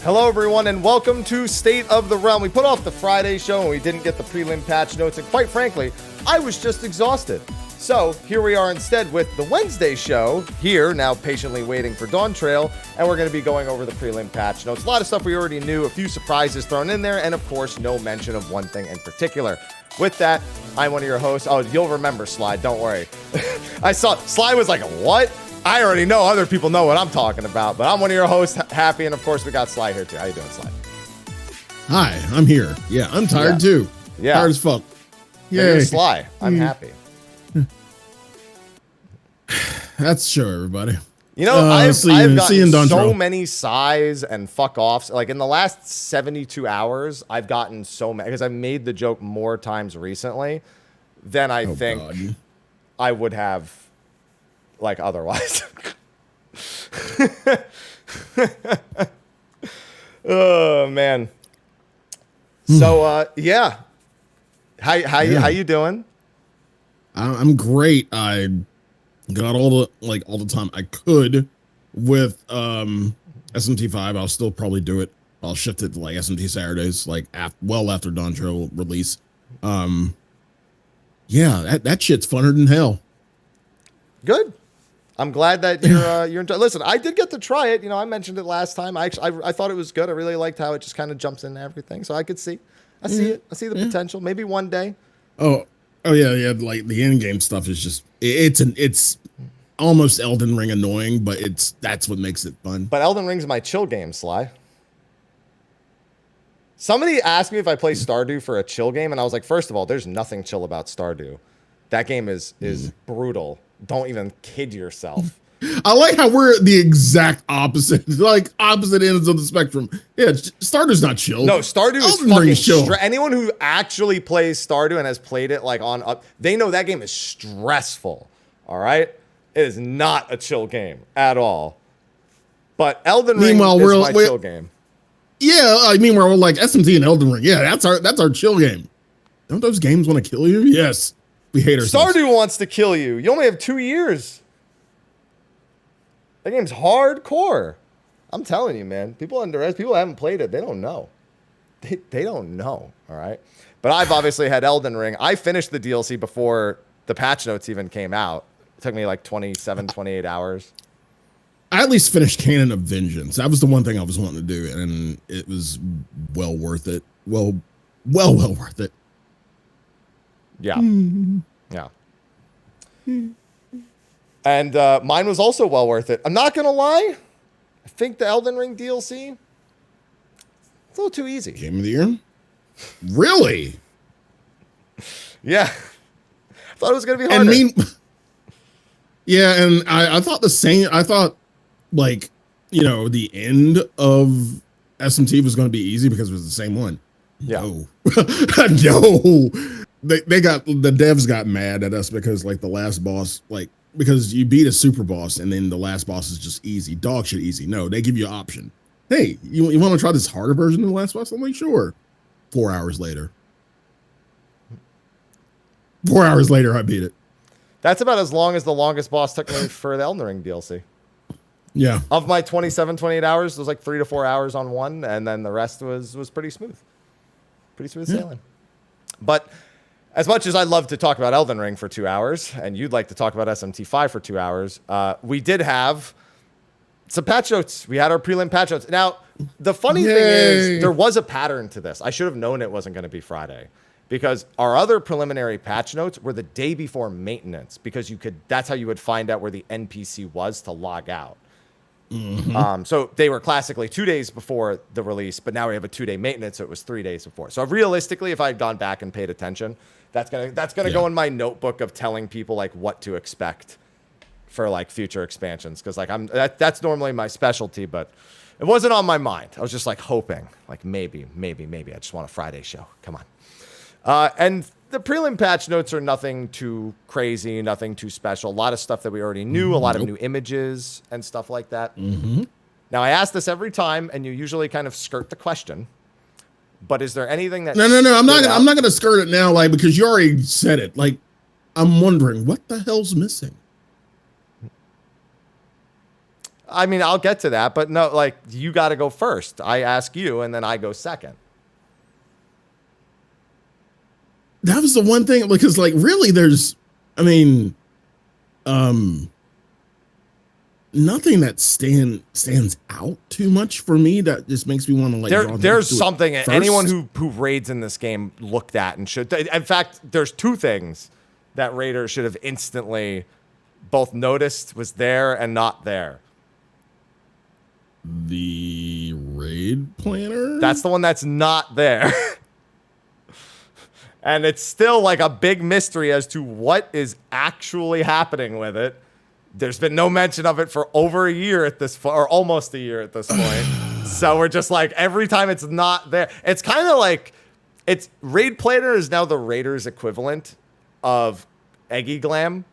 Hello, everyone, and welcome to State of the Realm. We put off the Friday show and we didn't get the prelim patch notes, and quite frankly, I was just exhausted. So here we are instead with the Wednesday show, here, now patiently waiting for Dawntrail, and we're going to be going over the prelim patch notes. A lot of stuff we already knew, a few surprises thrown in there, and of course, no mention of one thing in particular. With that, I'm one of your hosts. Oh, you'll remember Sly, don't worry. I saw, Sly was like, what? I already know other people know what I'm talking about, but I'm one of your hosts, Happy, and of course we got Sly here too. How you doing, Sly? Hi, I'm here. Yeah, I'm tired too. Yeah. Tired as fuck. Yeah, you're Sly. I'm Happy. That's sure, everybody. You know, I've gotten so many sighs and fuck offs. Like in the last 72 hours, I've gotten so many because I've made the joke more times recently than I think I would have. Like otherwise. Oh man. So yeah. How you doing? I'm great. I got all the time I could with SMT5. I'll still probably do it. I'll shift it to like SMT Saturdays, like well after Dawntrail release. Yeah, that shit's funner than hell. Good. I'm glad that you're enjoying. Listen, I did get to try it. You know, I mentioned it last time. I thought it was good. I really liked how it just kind of jumps into everything. So I could see, I see it. I see the potential. Maybe one day. Oh yeah. Like the end game stuff is just it's almost Elden Ring annoying, but that's what makes it fun. But Elden Ring's my chill game, Sly. Somebody asked me if I play Stardew for a chill game, and I was like, first of all, there's nothing chill about Stardew. That game is brutal. Don't even kid yourself. I like how we're the exact opposite, like opposite ends of the spectrum. Yeah, Stardew's not chill. No, Stardew is fucking chill. Anyone who actually plays Stardew and has played it like on up, they know that game is stressful. All right, it is not a chill game at all. But Elden Ring is my chill game. Yeah, I mean we're like SMT and Elden Ring. Yeah, that's our chill game. Don't those games want to kill you? Yes. We hate ourselves. Stardew wants to kill you. You only have 2 years. That game's hardcore. I'm telling you, man. People haven't played it. They don't know. They don't know. All right. But I've obviously had Elden Ring. I finished the DLC before the patch notes even came out. It took me like 27, 28 hours. I at least finished Canon of Vengeance. That was the one thing I was wanting to do, and it was well worth it. Well worth it. Yeah. Yeah. And mine was also well worth it. I'm not going to lie. I think the Elden Ring DLC, it's a little too easy. Game of the year? Really? Yeah. I thought it was going to be harder. Yeah, and I thought the same. I thought, like, you know, the end of SMT was going to be easy because it was the same one. Yeah. No. No. The devs got mad at us because like the last boss, like because you beat a super boss and then the last boss is just easy, dog shit easy. No, they give you an option. Hey, you want to try this harder version of the last boss? I'm like, sure. 4 hours later. 4 hours later, I beat it. That's about as long as the longest boss took me for the Elden Ring DLC. Yeah. Of my 27, 28 hours, it was like 3 to 4 hours on one, and then the rest was pretty smooth. Pretty smooth sailing. But as much as I'd love to talk about Elden Ring for 2 hours, and you'd like to talk about SMT5 for 2 hours, we did have some patch notes. We had our prelim patch notes. Now, the funny thing is, there was a pattern to this. I should have known it wasn't going to be Friday, because our other preliminary patch notes were the day before maintenance, because that's how you would find out where the NPC was to log out. Mm-hmm. So they were classically 2 days before the release, but now we have a 2-day maintenance, so it was 3 days before. So realistically, if I had gone back and paid attention, that's gonna go in my notebook of telling people like what to expect for like future expansions, because like that's normally my specialty, but it wasn't on my mind. I was just like hoping, like maybe. I just want a Friday show. Come on. And the prelim patch notes are nothing too crazy, nothing too special. A lot of stuff that we already knew, a lot of new images and stuff like that. Mm-hmm. Now, I ask this every time, and you usually kind of skirt the question. But is there anything that... No. I'm not going to skirt it now, like, because you already said it. Like, I'm wondering, what the hell's missing? I mean, I'll get to that, but no, like, you got to go first. I ask you, and then I go second. That was the one thing, because like really there's, I mean, nothing that stands out too much for me that just makes me want to like. There's something anyone who raids in this game looked at and should. In fact, there's two things that raiders should have instantly both noticed was there and not there. The raid planner? That's the one that's not there. And it's still like a big mystery as to what is actually happening with it. There's been no mention of it for over a year at this or almost a year at this point. So we're just like, every time it's not there, it's kind of like it's raid planner is now the raiders equivalent of Eggy Glam.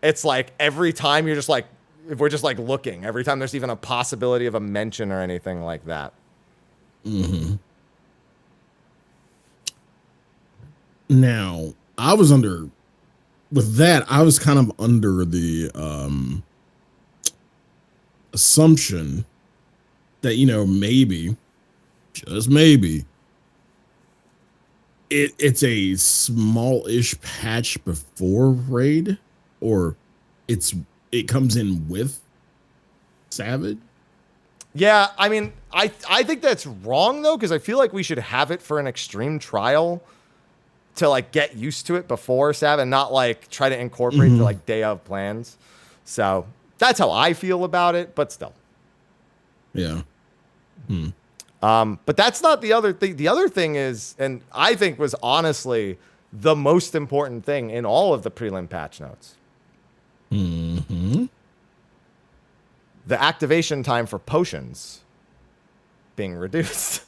It's like every time you're just like, we're just like looking every time there's even a possibility of a mention or anything like that. Mm-hmm. Now, I was kind of under the assumption that, you know, maybe, just maybe, it's a small-ish patch before raid, or it comes in with Savage. Yeah, I mean, I think that's wrong though, because I feel like we should have it for an extreme trial to like get used to it before Sav and not like try to incorporate the like day of plans. So that's how I feel about it, but still. Yeah. But that's not the other thing. The other thing is, and I think was honestly the most important thing in all of the prelim patch notes. Mm-hmm. The activation time for potions being reduced.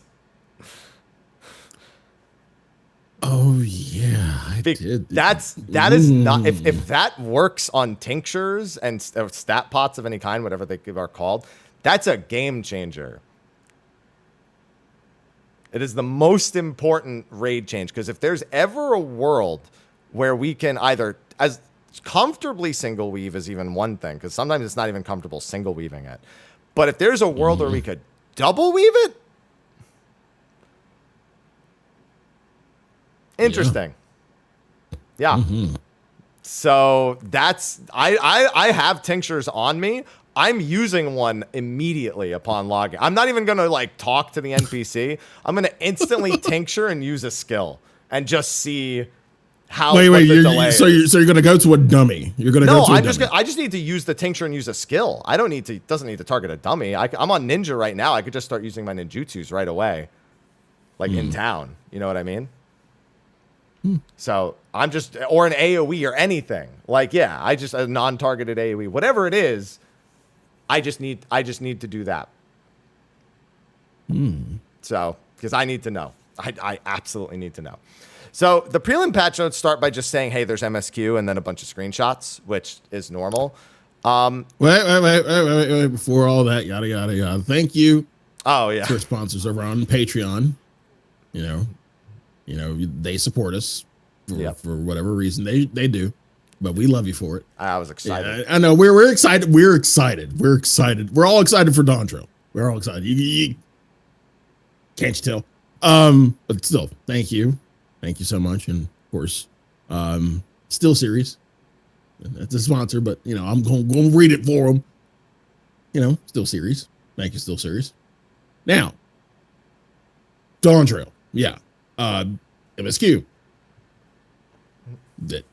Oh yeah, I did. That is not if that works on tinctures and stat pots of any kind, whatever they are called, that's a game changer. It is the most important raid change, because if there's ever a world where we can either as comfortably single weave is even one thing, because sometimes it's not even comfortable single weaving it, but if there's a world where we could double weave it. Interesting. Yeah. So that's I have tinctures on me. I'm using one immediately upon logging. I'm not even gonna like talk to the NPC. I'm gonna instantly tincture and use a skill and just see how. Wait. So you're gonna go to a dummy. You're gonna go to a dummy. I just need to use the tincture and use a skill. I don't need to. Doesn't need to target a dummy. I'm on ninja right now. I could just start using my ninjutsus right away, like in town. You know what I mean? So I'm just, or an AoE or anything like, yeah, I just a non-targeted AoE, whatever it is. I just need to do that. So, because I need to know, I absolutely need to know. So the prelim patch notes start by just saying, hey, there's MSQ and then a bunch of screenshots, which is normal. Wait, before all that, yada, yada, yada. Thank you. Oh yeah. To our sponsors over on Patreon. You know, they support us for whatever reason they do, but we love you for it. I was excited. Yeah, I know we're excited. We're excited. We're excited. We're all excited for Dawntrail. We're all excited. Can't you tell? But still, thank you so much. And of course, Still Series. It's a sponsor, but you know, I'm going to read it for them. You know, Still Series. Thank you, Still Series. Now, Dawntrail. Yeah. MSQ. Yep.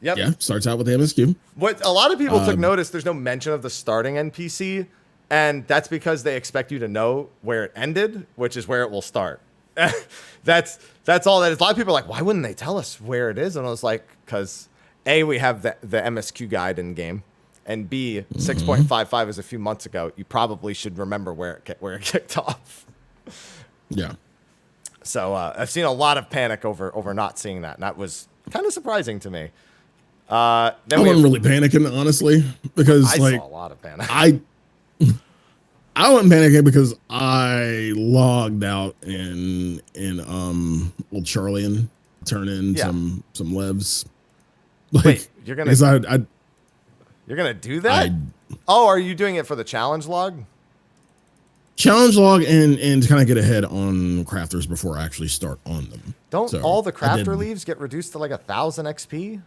Yeah, starts out with MSQ. What a lot of people took notice, there's no mention of the starting NPC, and that's because they expect you to know where it ended, which is where it will start. That's all that is. A lot of people are like, why wouldn't they tell us where it is? And I was like, because A, we have the MSQ guide in game, and B, 6.55 is a few months ago. You probably should remember where it kicked off. Yeah. So I've seen a lot of panic over not seeing that, and that was kind of surprising to me. I wasn't really panicking, honestly, because I like saw a lot of panic. I wasn't panicking because I logged out in old Charlie and turn in some levs. Like, wait, you're gonna do that? Oh, are you doing it for the challenge log? Challenge log and to kind of get ahead on crafters before I actually start on them. Don't So, all the crafter leaves get reduced to like 1,000 XP?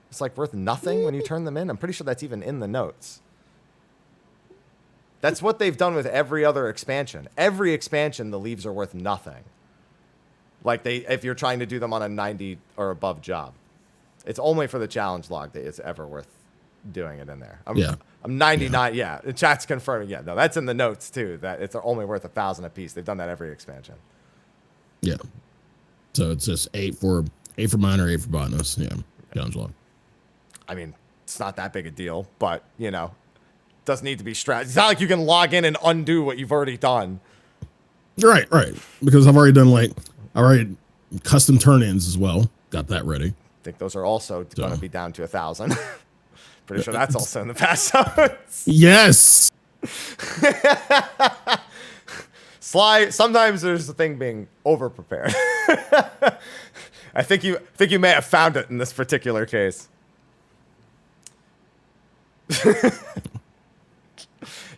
It's like worth nothing when you turn them in. I'm pretty sure that's even in the notes. That's what they've done with every other expansion. Every expansion, the leaves are worth nothing. Like if you're trying to do them on a 90 or above job. It's only for the challenge log that it's ever worth doing it in there. I'm 99. Yeah. The chat's confirming. Yeah, no, that's in the notes too, that it's only worth 1,000 a piece. They've done that every expansion. Yeah. So it's just 8 for minor, 8 for botanist. Yeah. Challenge log. I mean, it's not that big a deal, but you know, doesn't need to be stressed. It's not like you can log in and undo what you've already done. Right. Because I've already custom turn-ins as well. Got that ready. I think those are also going to be down to 1,000. Pretty sure that's also in the past notes. Yes. Sly, sometimes there's a thing being over-prepared. I think you may have found it in this particular case.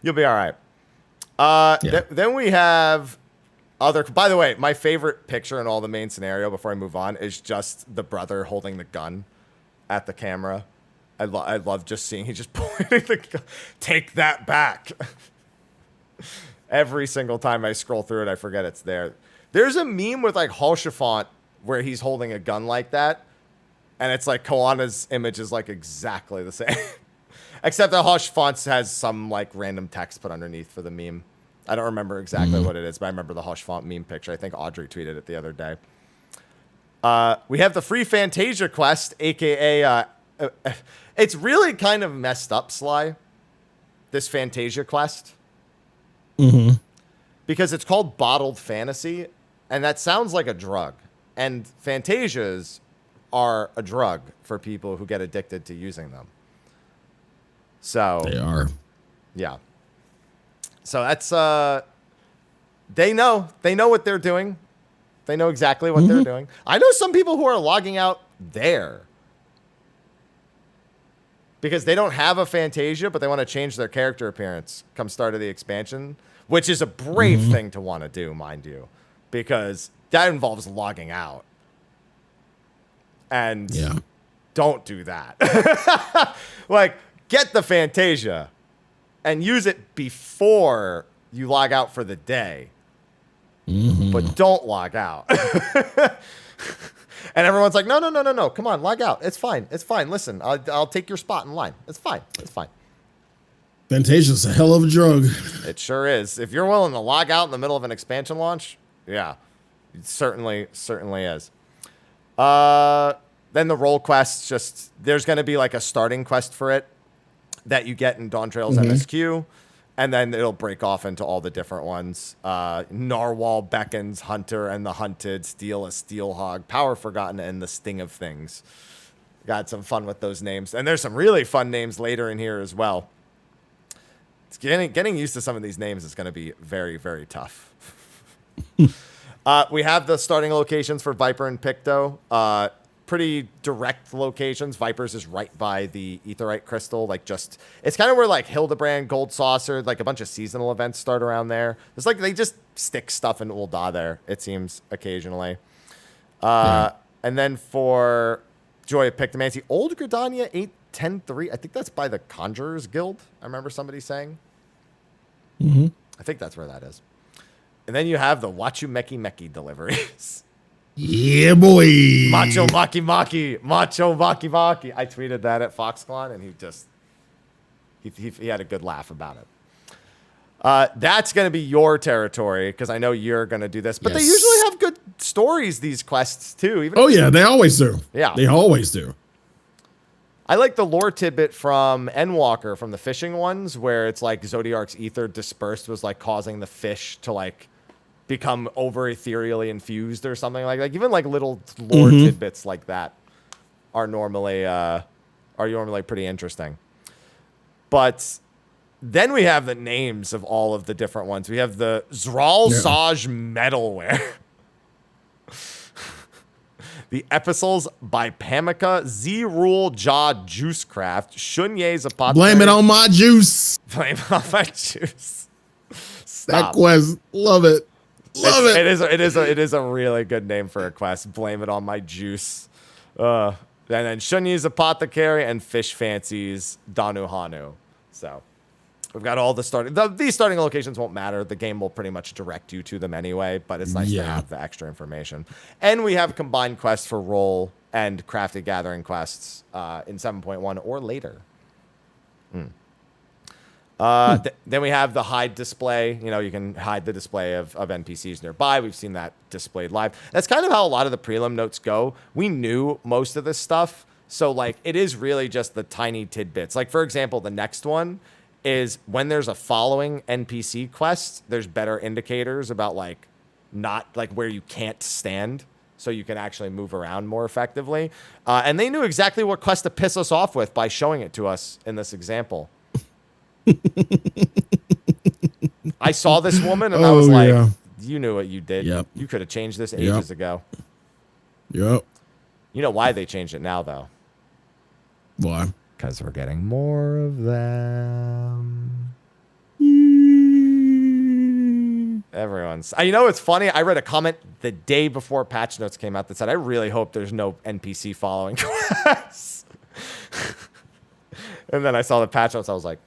You'll be all right. Then we have other. By the way, my favorite picture in all the main scenario before I move on is just the brother holding the gun at the camera. I love just seeing he just pointing the gun. Take that back. Every single time I scroll through it, I forget it's there. There's a meme with like Halchifont where he's holding a gun like that, and it's like Koana's image is like exactly the same. Except that Halchifont has some like random text put underneath for the meme. I don't remember exactly what it is, but I remember the Halchifont meme picture. I think Audrey tweeted it the other day. We have the free Fantasia quest, aka it's really kind of messed up, Sly. This Fantasia quest. Because it's called Bottled Fantasy, and that sounds like a drug. And Fantasias are a drug for people who get addicted to using them. So they are. Yeah. So that's they know what they're doing. They know exactly what they're doing. I know some people who are logging out there because they don't have a Fantasia, but they want to change their character appearance come start of the expansion, which is a brave thing to want to do, mind you, because that involves logging out. And don't do that. Like, get the Fantasia and use it before you log out for the day. But don't log out. And everyone's like, no. Come on, log out. It's fine. Listen, I'll take your spot in line. It's fine. Fantasia's a hell of a drug. It sure is. If you're willing to log out in the middle of an expansion launch, yeah, it certainly is. Then the role quests, just there's going to be like a starting quest for it that you get in Dawntrail's MSQ, and then it'll break off into all the different ones. Narwhal beckons, Hunter and the Hunted, Steal a Steel Hog, Power Forgotten, and the Sting of Things. Got some fun with those names, and there's some really fun names later in here as well. It's getting used to some of these names is going to be very, very tough. We have the starting locations for Viper and Picto. Pretty direct locations. Viper's is right by the Aetheryte Crystal. Like it's kind of where like Hildebrand, Gold Saucer, like a bunch of seasonal events start around there. It's like they just stick stuff in Ul'dah there, it seems, occasionally. And then for Joy of Pictomancy, Old Gridania 810-3. I think that's by the Conjurers Guild. I remember somebody saying. I think that's where that is. And then you have the Wachu Meki Meki deliveries. Yeah, boy. Macho Maki Maki. I tweeted that at Foxconn, and he had a good laugh about it. That's going to be your territory, because I know you're going to do this. But they usually have good stories, these quests, too. They always do. Yeah. They always do. I like the lore tidbit from Endwalker, from the fishing ones, where it's like Zodiark's ether dispersed was like causing the fish to like become over ethereally infused or something like that. Even like little lore tidbits like that are normally pretty interesting. But then we have the names of all of the different ones. We have the Zral Saj Metalware. The Epistles by Pamika, Z-Rule Jaw Juicecraft, Shunye's Apothecary. Blame it on my juice. Blame it on my juice. That Stop. quest, love it. Love it. It is a really good name for a quest. Blame it on my juice. And then Shunyi's Apothecary and Fish Fancy's Danuhanu. So we've got all the starting. These starting locations won't matter. The game will pretty much direct you to them anyway, but it's nice to have the extra information. And we have combined quests for roll and crafted gathering quests in 7.1 or later. Then we have the hide display. You know, you can hide the display of NPCs nearby. We've seen that displayed live. That's kind of how a lot of the prelim notes go. We knew most of this stuff. So, like, it is really just the tiny tidbits. Like, for example, the next one is when there's a following NPC quest, there's better indicators about, like, not, like, where you can't stand. So you can actually move around more effectively. And they knew exactly what quest to piss us off with by showing it to us in this example. I saw this woman and I was like, you knew what you did. Yep. You could have changed this ages ago. Yep. You know why they changed it now, though? Why? Because we're getting more of them. Everyone's. You know, it's funny. I read a comment the day before patch notes came out that said, I really hope there's no NPC following quests. And then I saw the patch notes. I was like,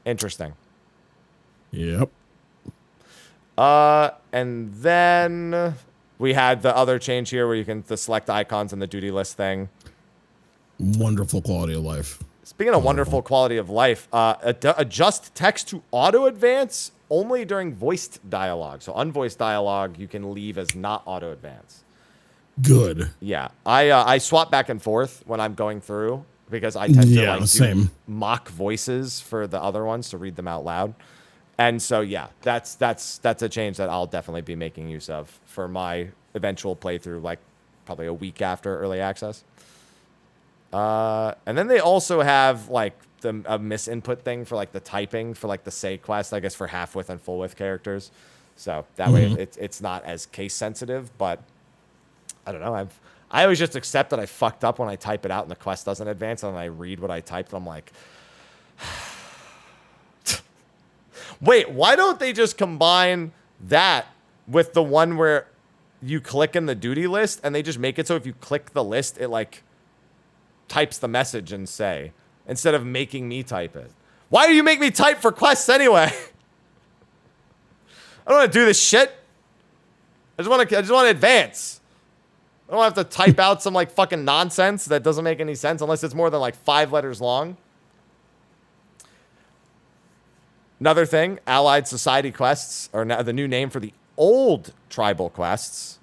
interesting. Yep. And then we had the other change here where you can select icons in the duty list thing. Wonderful quality of life. Speaking of wonderful quality of life, adjust text to auto advance only during voiced dialogue. So unvoiced dialogue, you can leave as not auto advance. Good. Yeah. I swap back and forth when I'm going through because I tend to do mock voices for the other ones to read them out loud. And so, yeah, that's a change that I'll definitely be making use of for my eventual playthrough, like probably a week after early access. And then they also have like a misinput thing for like the typing for like the say quest, I guess, for half width and full width characters. So that way it's not as case sensitive, but I don't know. I always just accept that I fucked up when I type it out and the quest doesn't advance, and then I read what I typed and I'm like, wait, why don't they just combine that with the one where you click in the duty list and they just make it so if you click the list, it like types the message and say, instead of making me type it? Why do you make me type for quests anyway? I don't want to do this shit. I just want to advance. I don't have to type out some like fucking nonsense that doesn't make any sense unless it's more than like 5 letters long. Another thing, Allied Society quests are now the new name for the old tribal quests,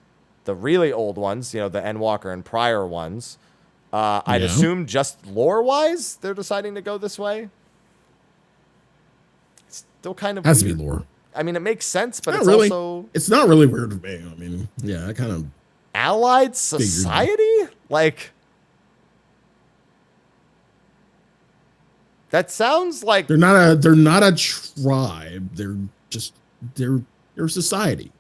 the really old ones, you know, the Endwalker and prior ones. I'd assume just lore-wise, they're deciding to go this way. It's still kind of has weird. to be lore. I mean, it makes sense, but not it's really. also... It's not really weird to me. I mean, yeah, I kind of... Allied Society? Like... That sounds like... They're not a tribe. They're a society.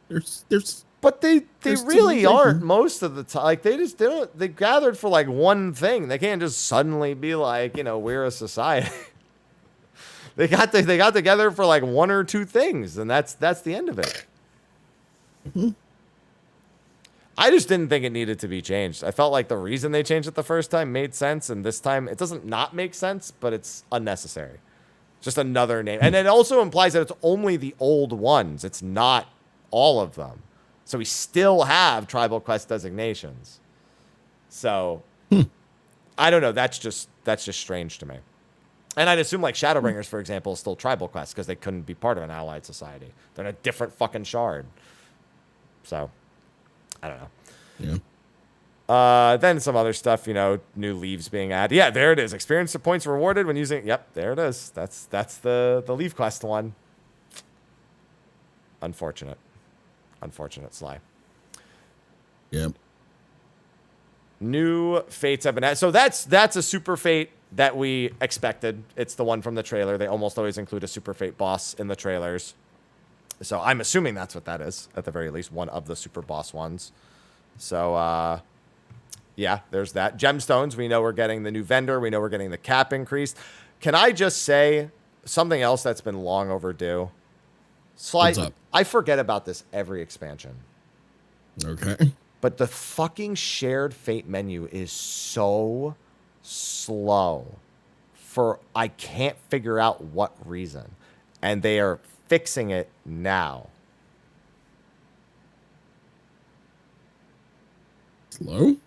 But they really aren't most of the time. Like they gathered for like one thing. They can't just suddenly be like, you know, we're a society. they got together for like one or two things, and that's the end of it. Mm-hmm. I just didn't think it needed to be changed. I felt like the reason they changed it the first time made sense, and this time it doesn't not make sense, but it's unnecessary. Just another name. And it also implies that it's only the old ones. It's not all of them. So we still have tribal quest designations. So I don't know. That's just strange to me. And I'd assume like Shadowbringers, for example, is still tribal quest because they couldn't be part of an allied society. They're in a different fucking shard. So I don't know. Yeah. Then some other stuff, you know, new leaves being added. Yeah, there it is. Experience points rewarded when using. Yep, there it is. That's the leave quest one. Unfortunate, Sly. Yep. New fates have been added. So that's a super fate that we expected. It's the one from the trailer. They almost always include a super fate boss in the trailers. So I'm assuming that's what that is, at the very least, one of the super boss ones. So, yeah, there's that. Gemstones, we know we're getting the new vendor. We know we're getting the cap increased. Can I just say something else that's been long overdue? What's up? I forget about this every expansion. Okay. But the fucking shared fate menu is so slow for I can't figure out what reason. And they are fixing it now. Slow?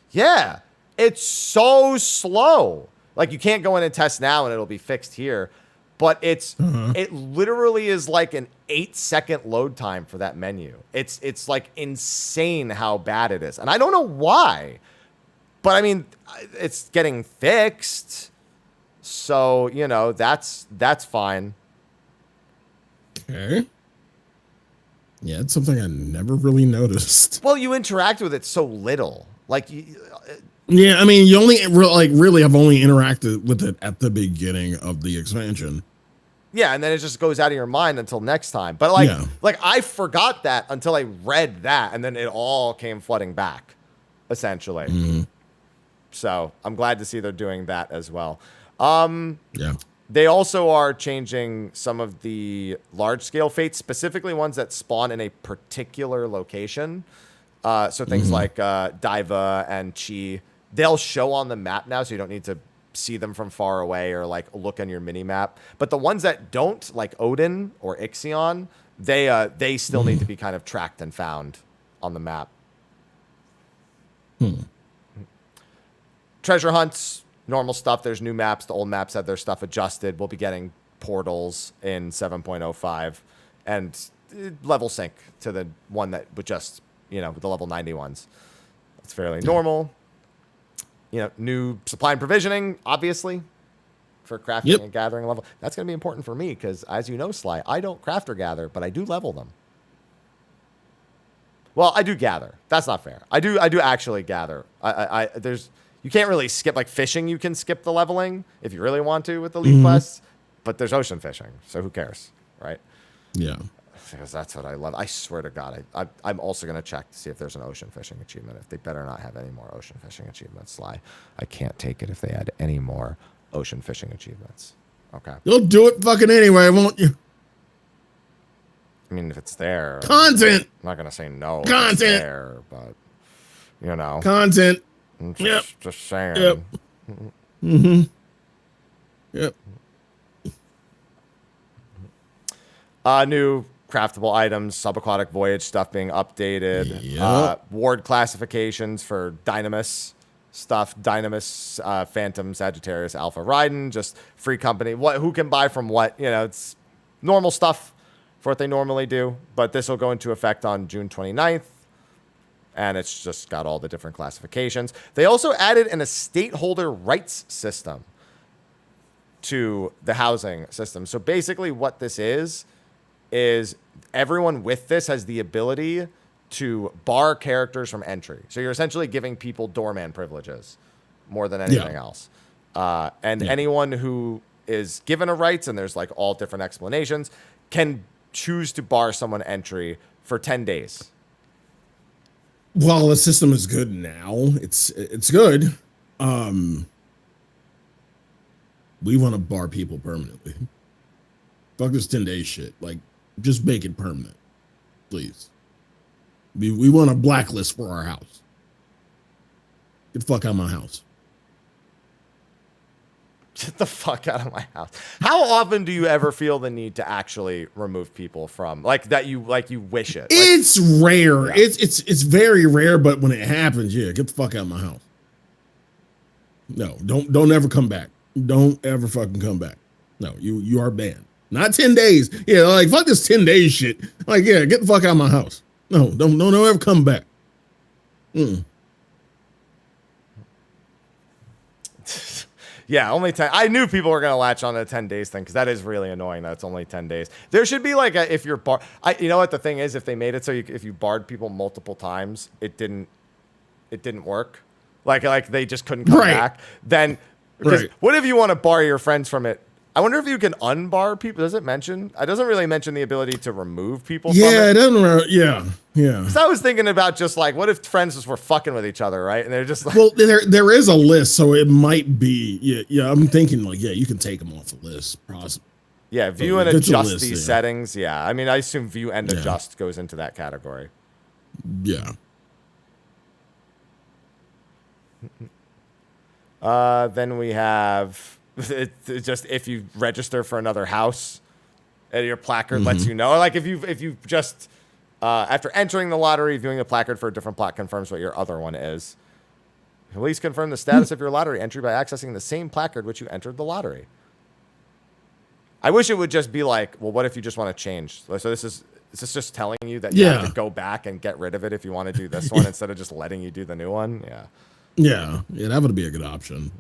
Yeah, it's so slow. Like, you can't go in and test now and it'll be fixed here. But it literally is like an 8-second load time for that menu. It's like insane how bad it is. And I don't know why. But I mean, it's getting fixed. So, you know, that's fine. Okay. Yeah, it's something I never really noticed. Well, you interact with it so little. Like, yeah, I mean, you only really have only interacted with it at the beginning of the expansion. yeah, and then it just goes out of your mind until next time. But like I forgot that until I read that, and then it all came flooding back, essentially. Mm-hmm. So I'm glad to see they're doing that as well. Yeah. They also are changing some of the large-scale fates, specifically ones that spawn in a particular location. So things like Diva and Chi, they'll show on the map now, so you don't need to see them from far away or like look on your mini map. But the ones that don't, like Odin or Ixion, they still need to be kind of tracked and found on the map. Treasure hunts, normal stuff. There's new maps. The old maps have their stuff adjusted. We'll be getting portals in 7.05 and level sync to the one that would just, you know, the level 90 ones. That's fairly normal. You know, new supply and provisioning, obviously, for crafting and gathering level. That's going to be important for me because, as you know, Sly, I don't craft or gather, but I do level them. Well, I do gather. That's not fair. I do actually gather. You can't really skip, like fishing, you can skip the leveling if you really want to with the lead quests, but there's ocean fishing, so who cares, right? Yeah. Because that's what I love. I swear to God, I'm also going to check to see if there's an ocean fishing achievement. If they better not have any more ocean fishing achievements, Sly. I can't take it if they add any more ocean fishing achievements. Okay. You'll do it fucking anyway, won't you? I mean, if it's there. Content. I'm not going to say no. Content. If it's there, but, you know. Content. Just saying. Yep. Yep. New craftable items, subaquatic voyage stuff being updated. Yep. Ward classifications for Dynamis stuff. Dynamis, Phantom, Sagittarius, Alpha, Raiden. Just free company. Who can buy from what? You know, it's normal stuff for what they normally do. But this will go into effect on June 29th. And it's just got all the different classifications. They also added an estate holder rights system to the housing system. So basically what this is everyone with this has the ability to bar characters from entry. So you're essentially giving people doorman privileges more than anything else. Anyone who is given a rights, and there's like all different explanations, can choose to bar someone entry for 10 days. Well, the system is good now. It's good. We want to bar people permanently. Fuck this 10-day shit. Like, just make it permanent, please. We want a blacklist for our house. Get the fuck out of my house. Get the fuck out of my house. How often do you ever feel the need to actually remove people from you wish it? It's rare. Yeah. It's very rare, but when it happens, get the fuck out of my house. No, don't ever come back. Don't ever fucking come back. No, you are banned. Not 10 days. Yeah, like fuck this 10 days shit. Like, get the fuck out of my house. No, don't ever come back. Yeah, only 10. I knew people were going to latch on to the 10 days thing because that is really annoying that it's only 10 days. There should be like if you're you know what the thing is, if they made it so if you barred people multiple times, it didn't work. Like they just couldn't come back. Then what if you want to bar your friends from it I wonder if you can unbar people. Does it mention? It doesn't really mention the ability to remove people Yeah, from it it. doesn't. Yeah. So I was thinking about just like, what if friends just were fucking with each other, right? And they're just like, Well, there is a list, so it might be. Yeah. I'm thinking like, yeah, you can take them off the list. Possibly. yeah, view and If it's a adjust list, these yeah. settings. Yeah, I mean, I assume view and Yeah. adjust goes into that category. Yeah. Then we have just if you register for another house, and your placard lets you know. Or like if you just after entering the lottery, viewing the placard for a different plot confirms what your other one is. Police confirm the status of your lottery entry by accessing the same placard which you entered the lottery. I wish it would just be like, well, what if you just want to change? So is this just telling you that you have to go back and get rid of it if you want to do this one instead of just letting you do the new one? Yeah. Yeah, that would be a good option.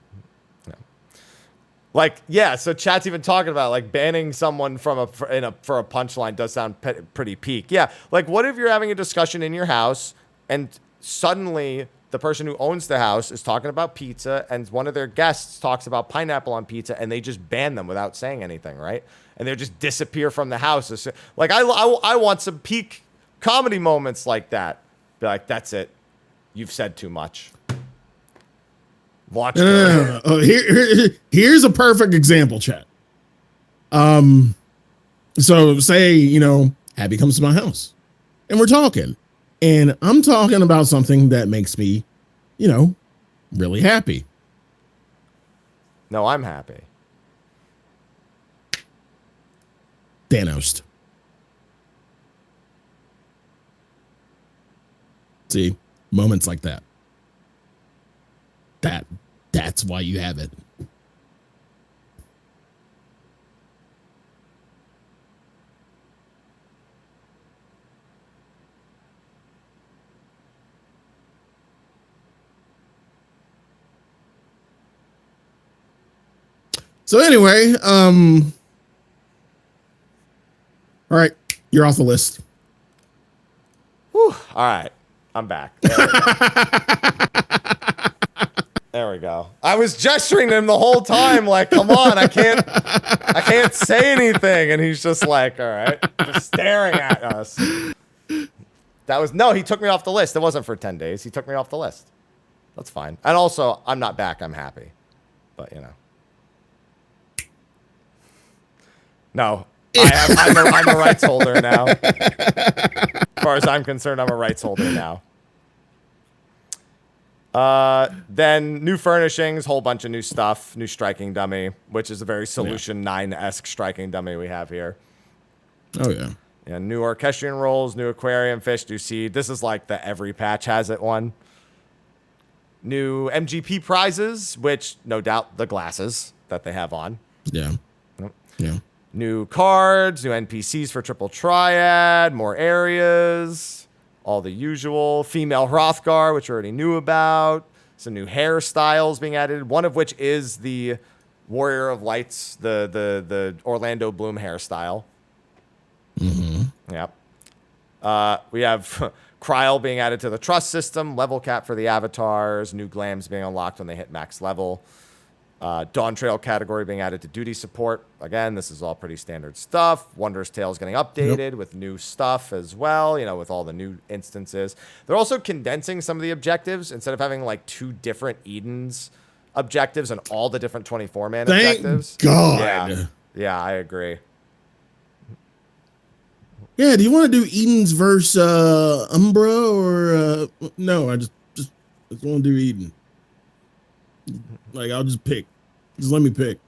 Like, yeah, so chat's even talking about like banning someone for a punchline does sound pretty peak. Yeah, like what if you're having a discussion in your house and suddenly the person who owns the house is talking about pizza and one of their guests talks about pineapple on pizza and they just ban them without saying anything, right? And they just disappear from the house. Like I want some peak comedy moments like that. Be like, that's it. You've said too much. Watch. No. Oh, here's a perfect example, chat. So say, Abby comes to my house and we're talking and I'm talking about something that makes me, really happy. No, I'm happy. Thanos. See, moments like that. That's why you have it. So anyway, all right, you're off the list. Whew. All right, I'm back. There we go. I was gesturing to him the whole time, like, come on, I can't say anything. And he's just like, all right, just staring at us. He took me off the list. It wasn't for 10 days. He took me off the list. That's fine. And also, I'm not back. I'm happy. But, No, I'm a rights holder now. As far as I'm concerned, I'm a rights holder now. Then new furnishings, whole bunch of new stuff, new striking dummy, which is a very Solution 9-esque striking dummy we have here. Oh, yeah. Yeah, new orchestrion rolls, new aquarium fish, new seed. This is like the every patch has it one. New MGP prizes, which no doubt the glasses that they have on. Yeah. Yeah. New cards, new NPCs for Triple Triad, more areas. All the usual. Female Hrothgar, which we already knew about. Some new hairstyles being added, one of which is the Warrior of Lights, the Orlando Bloom hairstyle. Mm-hmm. Yep. We have Kryl being added to the trust system, level cap for the avatars, new glams being unlocked when they hit max level. Dawntrail category being added to duty support. Again, this is all pretty standard stuff. Wondrous Tales getting updated with new stuff as well, with all the new instances. They're also condensing some of the objectives instead of having like 2 different Eden's objectives and all the different 24-man objectives. God. Yeah, I agree. Yeah, do you want to do Eden's versus Umbra or no? I just want to do Eden. Like I'll just pick. Just let me pick.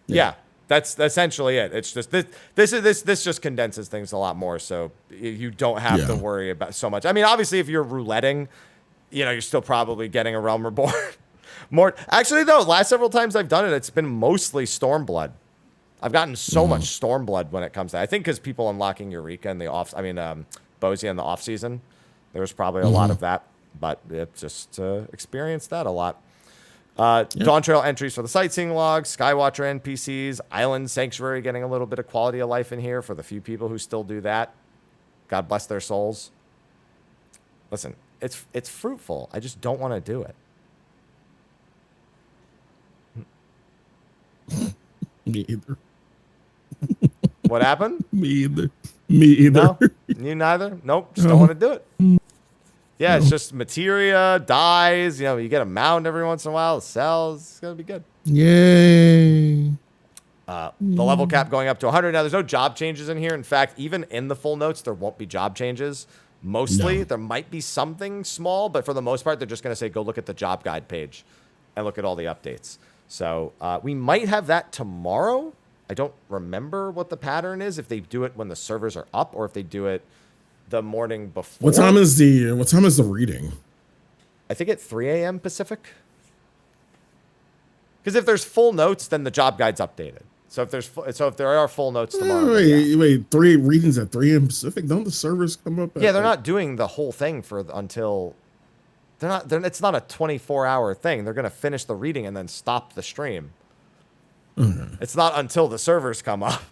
Yeah, that's essentially it. It's just this just condenses things a lot more, so you don't have to worry about so much. I mean, obviously, if you're rouletting, you're still probably getting a Realm Reborn. More actually, though, last several times I've done it, it's been mostly Stormblood. I've gotten so much Stormblood when it comes to. I think because people unlocking Eureka in the Bosia in the off season, there was probably a lot of that. But it just experienced that a lot. Dawntrail entries for the sightseeing logs, Skywatcher NPCs, Island Sanctuary getting a little bit of quality of life in here for the few people who still do that. God bless their souls. Listen, it's fruitful. I just don't want to do it. Me either. What happened? Me either. Me either. No, you neither. Nope, just No. don't want to do it. Yeah, it's No. just materia, dyes. You know, you get a mound every once in a while. It sells. It's gonna be good. Yay. The level cap going up to 100. Now, there's no job changes in here. In fact, even in the full notes, there won't be job changes. Mostly, there might be something small, but for the most part, they're just going to say, go look at the job guide page and look at all the updates. So we might have that tomorrow. I don't remember what the pattern is, if they do it when the servers are up or if they do it the morning before. What time is the reading? I think at 3 a.m. Pacific. Because if there's full notes, then the job guide's updated. So if there are full notes tomorrow, Wait, 3 readings at 3 a.m. Pacific. Don't the servers come up? Yeah, they're not doing the whole thing until they're not. It's not a 24-hour thing. They're gonna finish the reading and then stop the stream. It's not until the servers come up.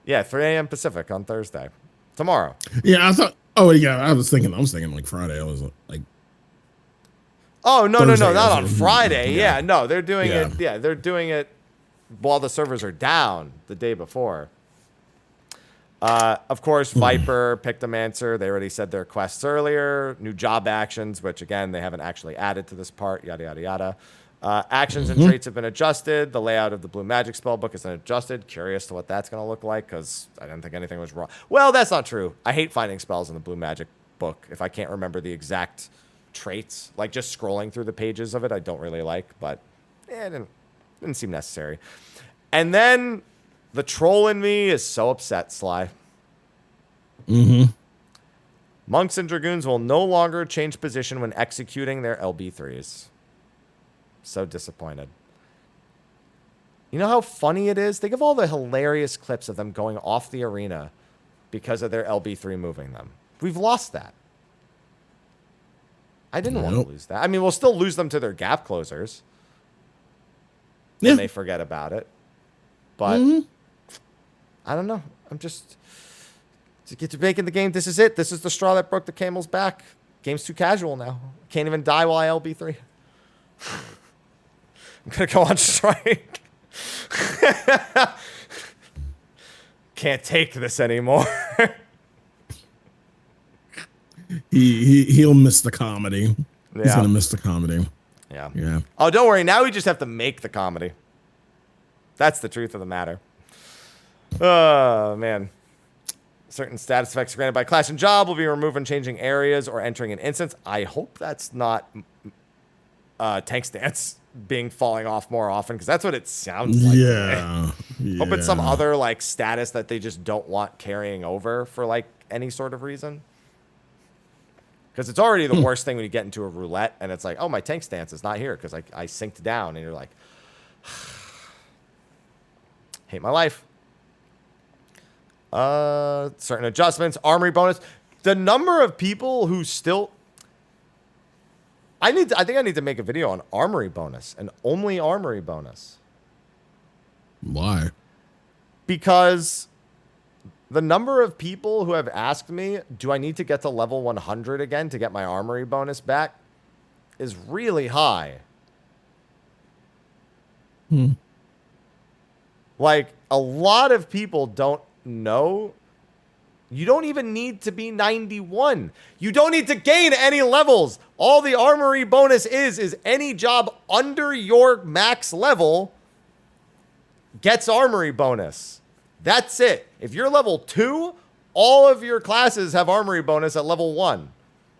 Yeah, 3 a.m. Pacific on Thursday, tomorrow. Yeah, I thought. Oh yeah, I was thinking like Friday. I was like. Oh, no, Thursday, not on Friday. yeah. No, they're doing it. Yeah, they're doing it while the servers are down the day before. Of course, Viper, Pictomancer, they already said their quests earlier. New job actions, which, again, they haven't actually added to this part, yada, yada, yada. Actions and traits have been adjusted. The layout of the Blue Magic spellbook is adjusted. Curious to what that's going to look like, because I didn't think anything was wrong. Well, that's not true. I hate finding spells in the Blue Magic book if I can't remember the exact traits. Like, just scrolling through the pages of it, I don't really like, but it didn't seem necessary. And then the troll in me is so upset, Sly. Monks and Dragoons will no longer change position when executing their LB3s. So disappointed. You know how funny it is? Think of all the hilarious clips of them going off the arena because of their LB3 moving them. We've lost that. I didn't want to lose that. I mean, we'll still lose them to their gap closers. And they forget about it. But I don't know. I'm just to get to making the game. This is it. This is the straw that broke the camel's back. Game's too casual now. Can't even die while I LB3. I'm gonna go on strike. Can't take this anymore. He'll miss the comedy. Yeah. He's gonna miss the comedy. Yeah. Oh, don't worry. Now we just have to make the comedy. That's the truth of the matter. Oh, man. Certain status effects granted by class and job will be removed when changing areas or entering an instance. I hope that's not tank stance falling off more often, because that's what it sounds like. Yeah. Hope it's some other like status that they just don't want carrying over for like any sort of reason. Because it's already the worst thing when you get into a roulette and it's like, oh, my tank stance is not here because I synced down, and you're like, hate my life. Certain adjustments, armory bonus. The number of people who still... I think I need to make a video on armory bonus and only armory bonus. Why? Because the number of people who have asked me, do I need to get to level 100 again to get my armory bonus back, is really high. Like, a lot of people don't know. You don't even need to be 91. You don't need to gain any levels. All the armory bonus is any job under your max level gets armory bonus. That's it. If you're level 2, all of your classes have armory bonus at level 1.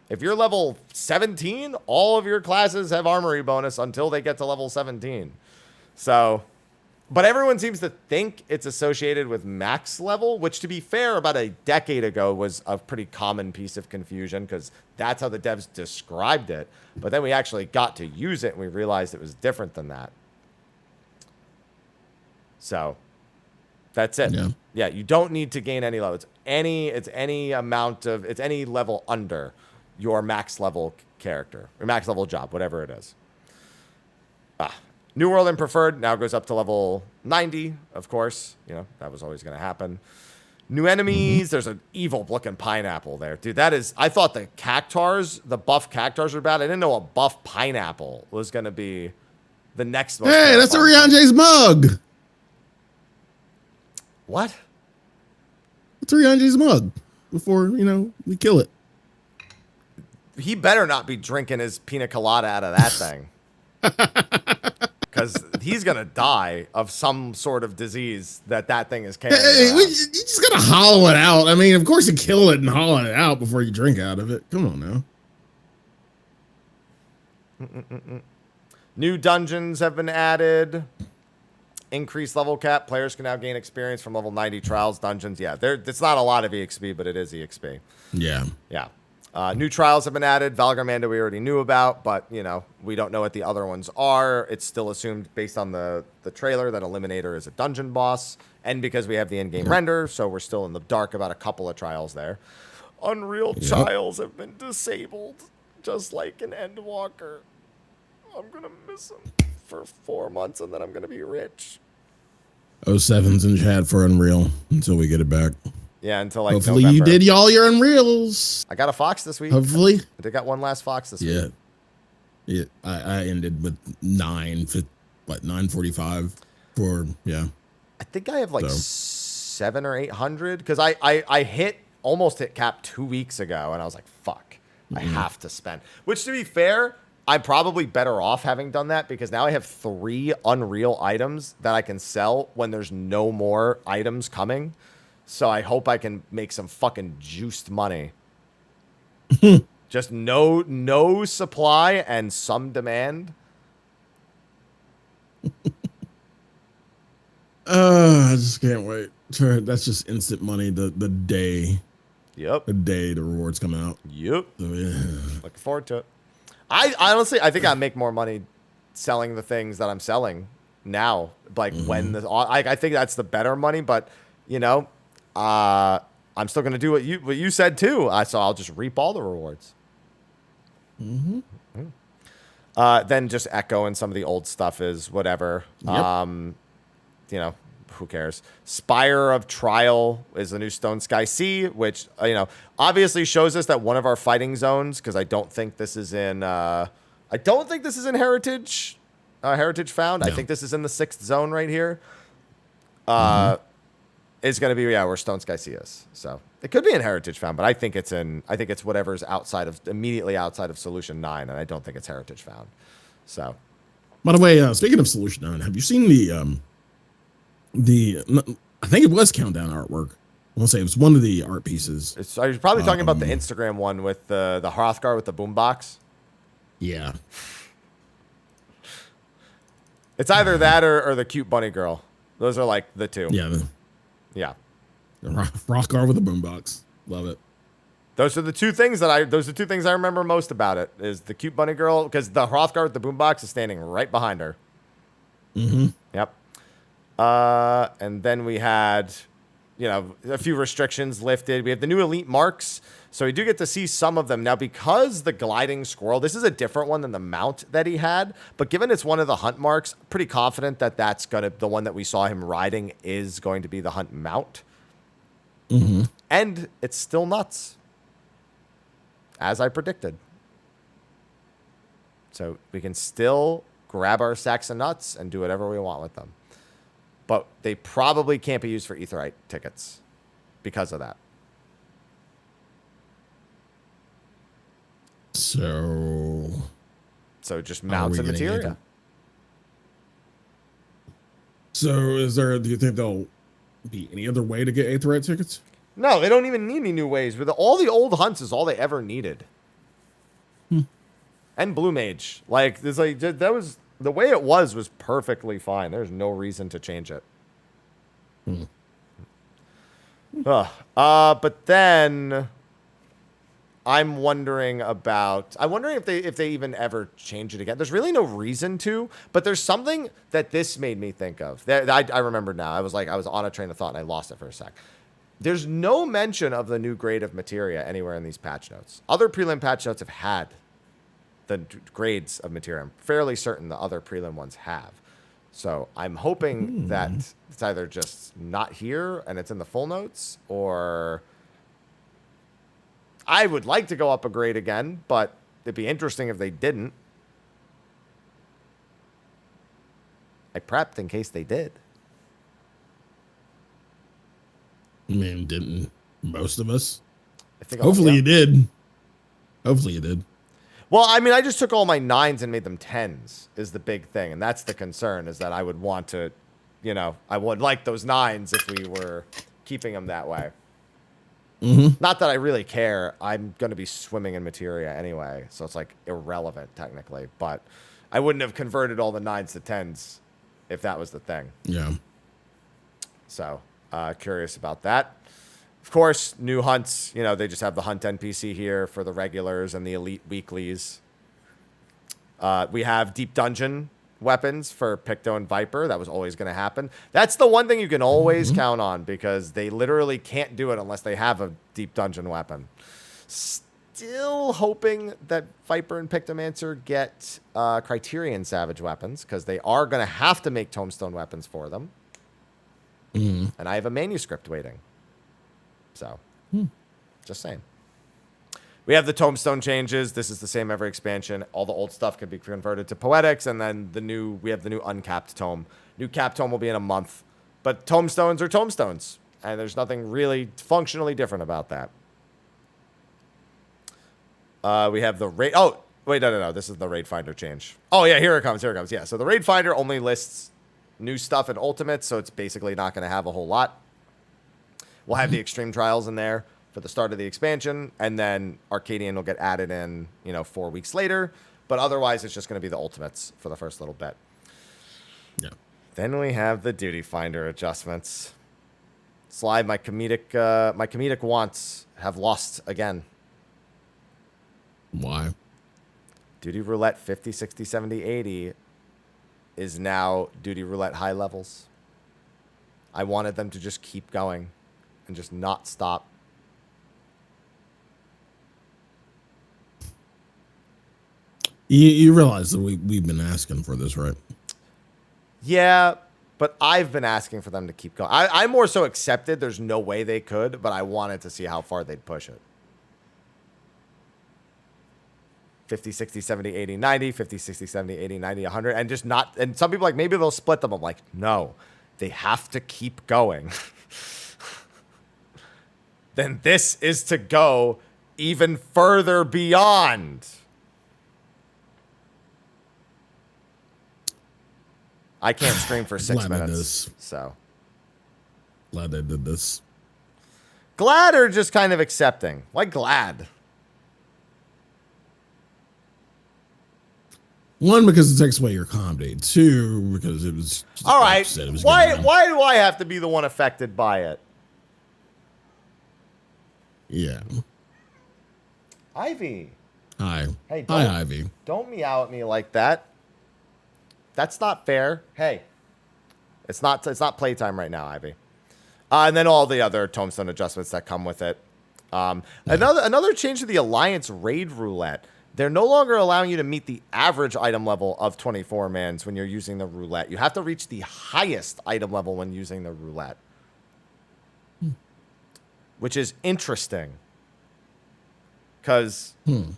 If you're level 17, all of your classes have armory bonus until they get to level 17. So, but everyone seems to think it's associated with max level, which, to be fair, about a decade ago was a pretty common piece of confusion, because that's how the devs described it. But then we actually got to use it and we realized it was different than that. So that's it. Yeah, you don't need to gain any level. It's any level under your max level character or max level job, whatever it is. New World and Preferred now goes up to level 90, of course. You know, that was always going to happen. New enemies. There's an evil looking pineapple there. Dude, that is... I thought the buff cactars were bad. I didn't know a buff pineapple was going to be the next most Hey, that's terrifying thing. Ariane's mug. What? That's Ariane's mug. Before, we kill it. He better not be drinking his pina colada out of that thing. Because he's going to die of some sort of disease that thing is carrying Hey, around. you just gotta hollow it out. I mean, of course you kill it and hollow it out before you drink out of it. Come on now. New dungeons have been added. Increased level cap. Players can now gain experience from level 90 trials dungeons. Yeah, it's not a lot of EXP, but it is EXP. Yeah. Yeah. New trials have been added. Valgarmanda we already knew about, but, we don't know what the other ones are. It's still assumed based on the trailer that Eliminator is a dungeon boss, and because we have the in-game render, so we're still in the dark about a couple of trials there. Unreal trials have been disabled, just like an Endwalker. I'm going to miss him for 4 months, and then I'm going to be rich. 07's in chat for Unreal until we get it back. Yeah, until like Hopefully November. you did all your Unreals. I got a Fox this week. Hopefully. I did got one last Fox this week. Yeah. I ended with 9:45 for, I think I have like 700 or 800 because I almost hit cap 2 weeks ago, and I was like, fuck, I have to spend. Which, to be fair, I'm probably better off having done that because now I have 3 Unreal items that I can sell when there's no more items coming. So I hope I can make some fucking juiced money. Just no supply and some demand. I just can't wait. That's just instant money the day. Yep. The day the rewards come out. Yep. So, yeah. Looking forward to it. I honestly, I think I make more money selling the things that I'm selling now. Like when I think that's the better money, but I'm still gonna do what you said too. So I'll just reap all the rewards. Then just echoing some of the old stuff is whatever. Yep. Who cares? Spire of Trial is the new Stone Sky Sea, which obviously shows us that one of our fighting zones, because I don't think this is in Heritage. Heritage Found. No. I think this is in the 6th zone right here. Is going to be where Stone Sky Sea is. So it could be in Heritage Found, but I think it's whatever's immediately outside of Solution 9, and I don't think it's Heritage Found. So, by the way, speaking of Solution 9, have you seen I think it was Countdown artwork. I want to say it was one of the art pieces. Are you probably talking about the Instagram one with the Hrothgar with the boombox? Yeah. It's either that or the cute bunny girl. Those are like the two. Yeah. Yeah. The Hrothgar with a boombox. Love it. Those are the two things I remember most about it is the cute bunny girl, because the Hrothgar with the boombox is standing right behind her. Yep. And then we had, a few restrictions lifted. We have the new elite marks. So we do get to see some of them. Now, because the gliding squirrel, this is a different one than the mount that he had. But given it's one of the hunt marks, pretty confident that that's the one that we saw him riding is going to be the hunt mount. And it's still nuts, as I predicted. So we can still grab our sacks of nuts and do whatever we want with them. But they probably can't be used for Aetheryte tickets because of that. So just mounts and materia. So do you think there'll be any other way to get Aetheryte tickets? No, they don't even need any new ways. With all the old hunts is all they ever needed. And Blue Mage. That was the way it was perfectly fine. There's no reason to change it. But then I'm wondering if they even ever change it again. There's really no reason to, but there's something that this made me think of. That I remember now. I was on a train of thought and I lost it for a sec. There's no mention of the new grade of materia anywhere in these patch notes. Other prelim patch notes have had the grades of materia. I'm fairly certain the other prelim ones have. So I'm hoping that it's either just not here and it's in the full notes, or I would like to go up a grade again, but it'd be interesting if they didn't. I prepped in case they did. I mean, didn't most of us? I think Hopefully you did. Hopefully you did. Well, I mean, I just took all my 9s and made them 10s is the big thing. And that's the concern, is that I would want to, you know, I would like those 9s if we were keeping them that way. Not that I really care. I'm going to be swimming in materia anyway. So it's like irrelevant technically. But I wouldn't have converted all the 9s to 10s if that was the thing. Yeah. So curious about that. Of course, new hunts, you know, they just have the hunt NPC here for the regulars and the elite weeklies. We have deep dungeon weapons for Picto and Viper. That was always going to happen. That's the one thing you can always count on, because they literally can't do it unless they have a deep dungeon weapon. Still hoping that Viper and Pictomancer get Criterion Savage weapons, because they are going to have to make Tombstone weapons for them. And I have a manuscript waiting. So, just saying. We have the Tombstone changes. This is the same every expansion. All the old stuff can be converted to Poetics, and then we have the new Uncapped Tome. New Capped Tome will be in a month. But Tombstones are Tombstones, and there's nothing really functionally different about that. We have the raid. Oh, wait, no. This is the Raid Finder change. Oh, yeah, here it comes. Yeah, so the Raid Finder only lists new stuff in Ultimate, so it's basically not going to have a whole lot. We'll have the Extreme Trials in there for the start of the expansion, and then Arcadian will get added in, 4 weeks later. But otherwise, it's just going to be the Ultimates for the first little bit. Yeah. Then we have the Duty Finder adjustments. Slide, my comedic wants have lost again. Why? Duty Roulette 50, 60, 70, 80 is now Duty Roulette high levels. I wanted them to just keep going and just not stop. You realize that we've been asking for this, right? Yeah, but I've been asking for them to keep going. I more so accepted there's no way they could, but I wanted to see how far they'd push it. 50, 60, 70, 80, 90, 50, 60, 70, 80, 90, 100, and just not, and some people like, maybe they'll split them. I'm like, no, they have to keep going. Then this is to go even further beyond. I can't stream for 6 minutes. So glad they did this. Glad or just kind of accepting? Why glad? One, because it takes away your comedy. Two, because it was all right. Why do I have to be the one affected by it? Yeah. Ivy. Hi. Hey, hi, Ivy. Don't meow at me like that. That's not fair. Hey, it's not playtime right now, Ivy. And then all the other Tombstone adjustments that come with it. Another change to the Alliance Raid Roulette. They're no longer allowing you to meet the average item level of 24-mans when you're using the roulette. You have to reach the highest item level when using the roulette. Which is interesting. Because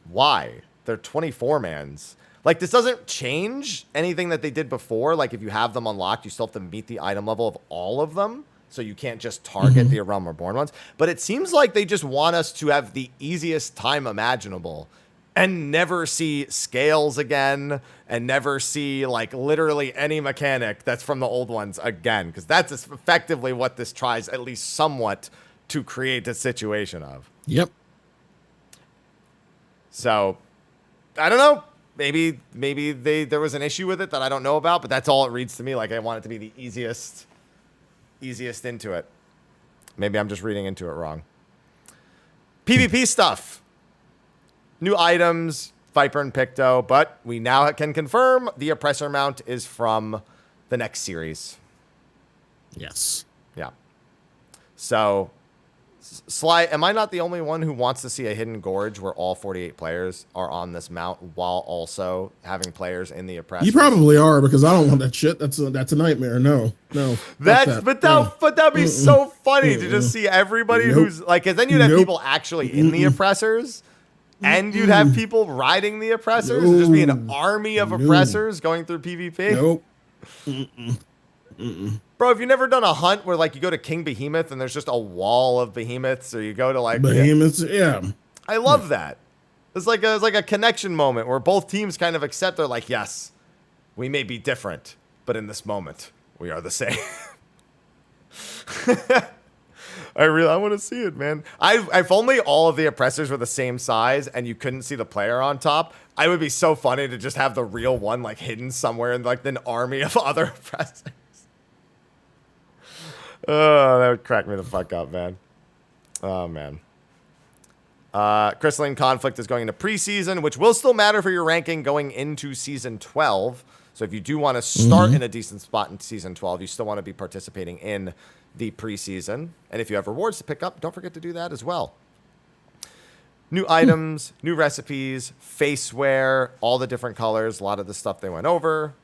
why? They're 24-mans. Like, this doesn't change anything that they did before. Like, if you have them unlocked, you still have to meet the item level of all of them. So you can't just target the Realm Reborn ones. But it seems like they just want us to have the easiest time imaginable and never see scales again and never see, like, literally any mechanic that's from the old ones again. Because that's effectively what this tries, at least somewhat, to create a situation of. Yep. So, I don't know. Maybe there was an issue with it that I don't know about, but that's all it reads to me. Like, I want it to be the easiest into it. Maybe I'm just reading into it wrong. PvP stuff. New items, Viper and Picto, but we now can confirm the Oppressor mount is from the next series. Yes. Yeah. So, Sly, am I not the only one who wants to see a Hidden Gorge where all 48 players are on this mount while also having players in the Oppressor? You probably are, because I don't want that shit. That's a nightmare. No. But that'd be so funny to just see everybody who's like, because then you'd have people actually in the Oppressors, and you'd have people riding the Oppressors. It'd just be an army of Oppressors going through PvP. Bro, have you never done a hunt where like you go to King Behemoth and there's just a wall of behemoths, or you go to like Behemoths, yeah. I love that. It's like a connection moment where both teams kind of accept. They're like, yes, we may be different, but in this moment, we are the same. I want to see it, man. If only all of the oppressors were the same size and you couldn't see the player on top, I would be so funny to just have the real one like hidden somewhere in like an army of other oppressors. Oh, that would crack me the fuck up, man. Oh, man. Crystalline Conflict is going into preseason, which will still matter for your ranking going into Season 12. So if you do want to start in a decent spot in Season 12, you still want to be participating in the preseason. And if you have rewards to pick up, don't forget to do that as well. New items, new recipes, face wear, all the different colors, a lot of the stuff they went over.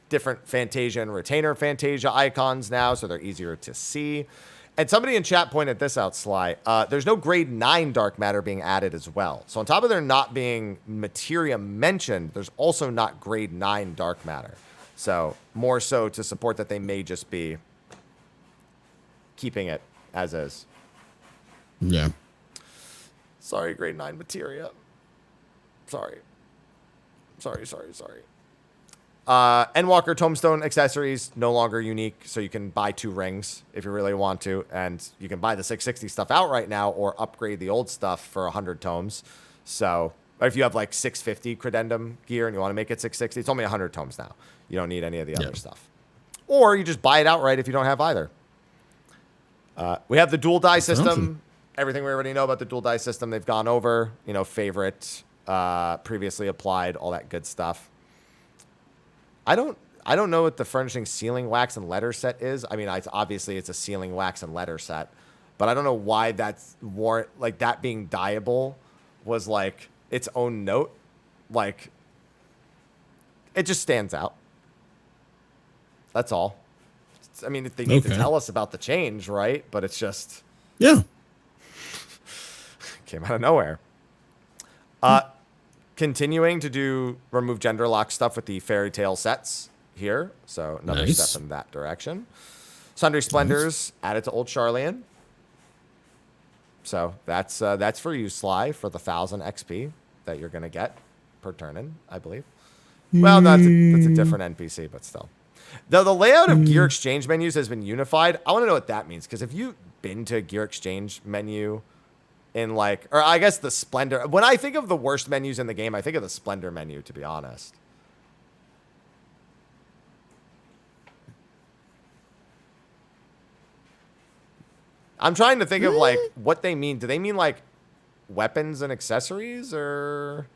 Different Fantasia and Retainer Fantasia icons now, so they're easier to see. And somebody in chat pointed this out, Sly. There's no grade 9 dark matter being added as well. So on top of there not being materia mentioned, there's also not grade 9 dark matter. So more so to support that they may just be keeping it as is. Yeah. Sorry, grade 9 materia. Sorry. Endwalker Tombstone accessories, no longer unique, so you can buy 2 rings if you really want to, and you can buy the 660 stuff outright now or upgrade the old stuff for 100 tomes. So if you have like 650 credendum gear and you want to make it 660, it's only 100 tomes now. You don't need any of the other stuff. Or you just buy it outright if you don't have either. We have the dual die system. Awesome. Everything we already know about the dual die system, they've gone over, favorite, previously applied, all that good stuff. I don't know what the furnishing sealing wax and letter set is. I mean, obviously it's a sealing wax and letter set, but I don't know why that's more like that being dyeable was like its own note. Like it just stands out. That's all. I mean, if they need to tell us about the change, right? But it's just came out of nowhere. Continuing to do remove gender lock stuff with the fairy tale sets here. So another step in that direction. Sundry Splendors added to Old Charlian. So that's for you, Sly, for the 1,000 XP that you're going to get per turn-in, I believe. Well, no, that's a different NPC, but still. Though the layout of gear exchange menus has been unified, I want to know what that means. Because if you've been to a gear exchange menu in like, or I guess the Splendor. When I think of the worst menus in the game, I think of the Splendor menu, to be honest. I'm trying to think of like what they mean. Do they mean like weapons and accessories or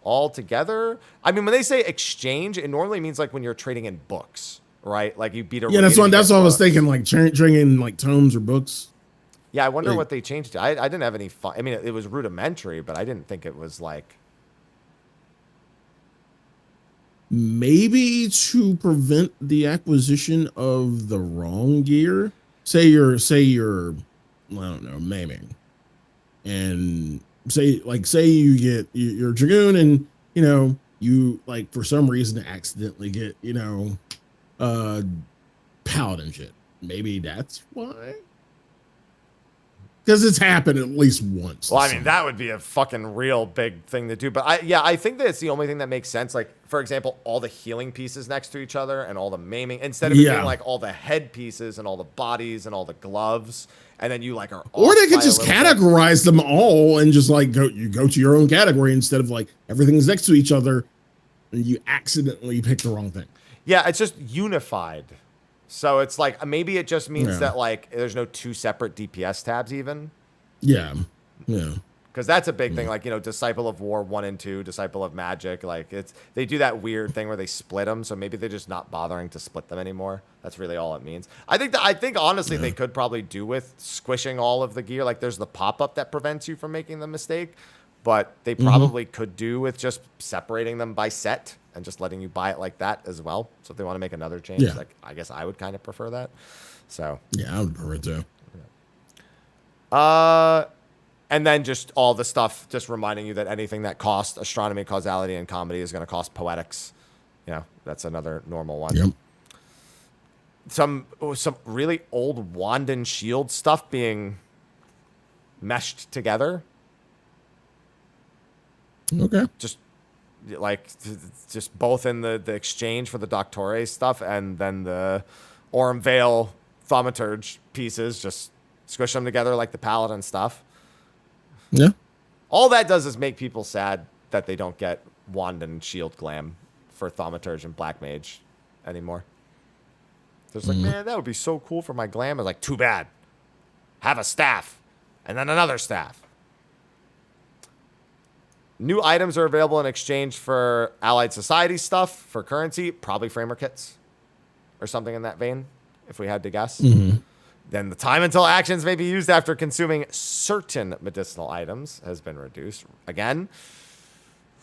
all together? I mean, when they say exchange, it normally means like when you're trading in books, right? Like you beat a that's what I was thinking, like trading like tomes or books. Yeah, I wonder what they changed to. I didn't have any fun. I mean, it was rudimentary, but I didn't think it was like. Maybe to prevent the acquisition of the wrong gear. Say you're, I don't know, maiming, and say you get your dragoon, and you like for some reason accidentally get paladin shit. Maybe that's why. Because it's happened at least once. Well, I mean, that would be a fucking real big thing to do. But I think that it's the only thing that makes sense. Like, for example, all the healing pieces next to each other and all the maiming, instead of it being like all the head pieces and all the bodies and all the gloves, and then you like are. Or they could just categorize them all and just like go to your own category instead of like everything's next to each other, and you accidentally pick the wrong thing. Yeah, it's just unified. So it's like maybe it just means that like there's no 2 separate DPS tabs even. Yeah. Because that's a big thing, like Disciple of War 1 and 2, Disciple of Magic. Like they do that weird thing where they split them. So maybe they're just not bothering to split them anymore. That's really all it means. I think honestly they could probably do with squishing all of the gear. Like there's the pop up that prevents you from making the mistake, but they probably could do with just separating them by set and just letting you buy it like that as well. So if they want to make another change, like I guess I would kind of prefer that. So yeah, I would prefer it too. And then just all the stuff, just reminding you that anything that costs astronomy, causality, and comedy is going to cost poetics. that's another normal one. Yep. Some really old wand and shield stuff being meshed together. Okay. Just both in the exchange for the Dawntrail stuff, and then the Aurum Vale Thaumaturge pieces, just squish them together like the Paladin stuff. Yeah. All that does is make people sad that they don't get wand and shield glam for Thaumaturge and Black Mage anymore. There's like, man, that would be so cool for my glam. It's like, too bad. Have a staff. And then another staff. New items are available in exchange for Allied Society stuff for currency. Probably framer kits. Or something in that vein, if we had to guess. Then the time until actions may be used after consuming certain medicinal items has been reduced. Again,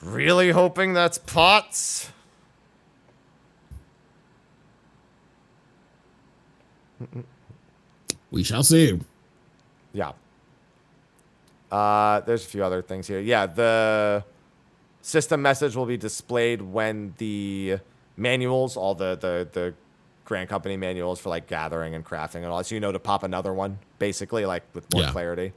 really hoping that's pots. We shall see. Yeah. There's a few other things here. Yeah, the system message will be displayed when the manuals, all the Grand Company manuals for like gathering and crafting and all that. So to pop another one, basically, like with more clarity.